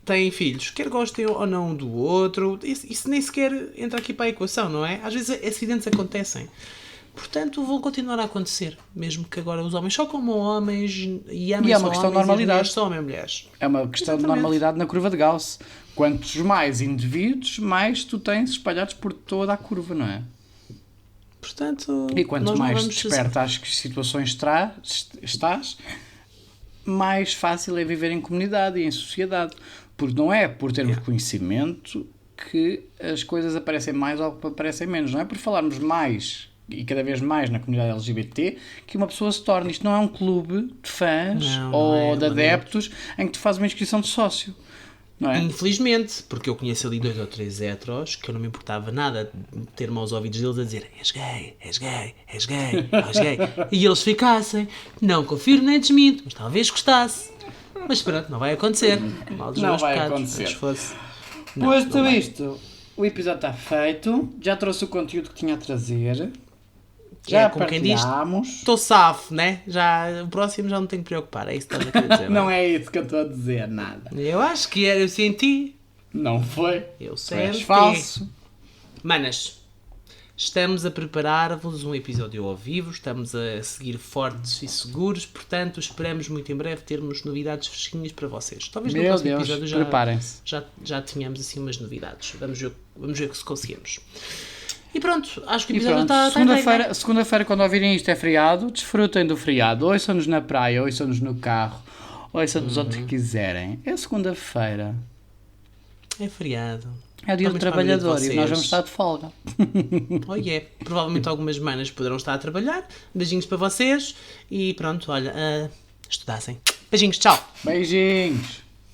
Speaker 2: têm filhos, quer gostem ou não um do outro, isso nem sequer entra aqui para a equação, não é? Às vezes acidentes acontecem. Portanto, vão continuar a acontecer, mesmo que agora os homens só como homens e amem só homens e as mulheres só amem mulheres.
Speaker 1: É uma questão de normalidade na curva de Gauss. Quantos mais indivíduos, mais tu tens espalhados por toda a curva, não é?
Speaker 2: Portanto,
Speaker 1: e quanto mais desperta às situações estás, mais fácil é viver em comunidade e em sociedade. Porque não é por termos conhecimento que as coisas aparecem mais ou aparecem menos. Não é por falarmos mais e cada vez mais na comunidade LGBT que uma pessoa se torna. Isto não é um clube de fãs ou de adeptos em que tu fazes uma inscrição de sócio. Não é?
Speaker 2: Infelizmente, porque eu conheço ali 2 ou 3 heteros que eu não me importava nada de ter-me aos ouvidos deles a dizer és gay, és gay, és gay, és gay. E eles ficassem, não confirmo nem desminto, mas talvez gostasse. Mas pronto, não vai acontecer. Mal dos
Speaker 1: Não
Speaker 2: meus
Speaker 1: vai
Speaker 2: pecados,
Speaker 1: acontecer.
Speaker 2: mas fosse. Não,
Speaker 1: Posto
Speaker 2: não vai.
Speaker 1: isto, o episódio está feito. Já trouxe o conteúdo que tinha a trazer.
Speaker 2: Que
Speaker 1: Já
Speaker 2: é como quem diz,
Speaker 1: partilhámos.
Speaker 2: estou safo, né? Já, o próximo já não tenho que preocupar, é isso que estás a querer dizer.
Speaker 1: Não é isso que eu estou a dizer, nada.
Speaker 2: Eu acho que era, eu senti.
Speaker 1: Não foi.
Speaker 2: Eu
Speaker 1: Tu és
Speaker 2: senti.
Speaker 1: falso.
Speaker 2: Manas, estamos a preparar-vos um episódio ao vivo, estamos a seguir fortes e seguros, portanto esperamos muito em breve termos novidades fresquinhas para vocês. Talvez no
Speaker 1: Meu
Speaker 2: próximo
Speaker 1: Deus,
Speaker 2: episódio
Speaker 1: preparem-se.
Speaker 2: já tenhamos assim umas novidades. Vamos ver se conseguimos. E pronto, acho que o
Speaker 1: E
Speaker 2: episódio
Speaker 1: pronto,
Speaker 2: está
Speaker 1: segunda-feira, quando ouvirem isto, é feriado. Desfrutem do feriado. Ouçam-nos na praia, ouçam-nos no carro, ouçam-nos onde quiserem. É segunda-feira.
Speaker 2: É feriado.
Speaker 1: É o dia do
Speaker 2: Também para a vida de
Speaker 1: trabalhador e nós
Speaker 2: vocês.
Speaker 1: vamos estar de folga.
Speaker 2: Oh yeah. Provavelmente algumas manas poderão estar a trabalhar. Beijinhos para vocês e pronto, olha, estudassem. Beijinhos, tchau!
Speaker 1: Beijinhos.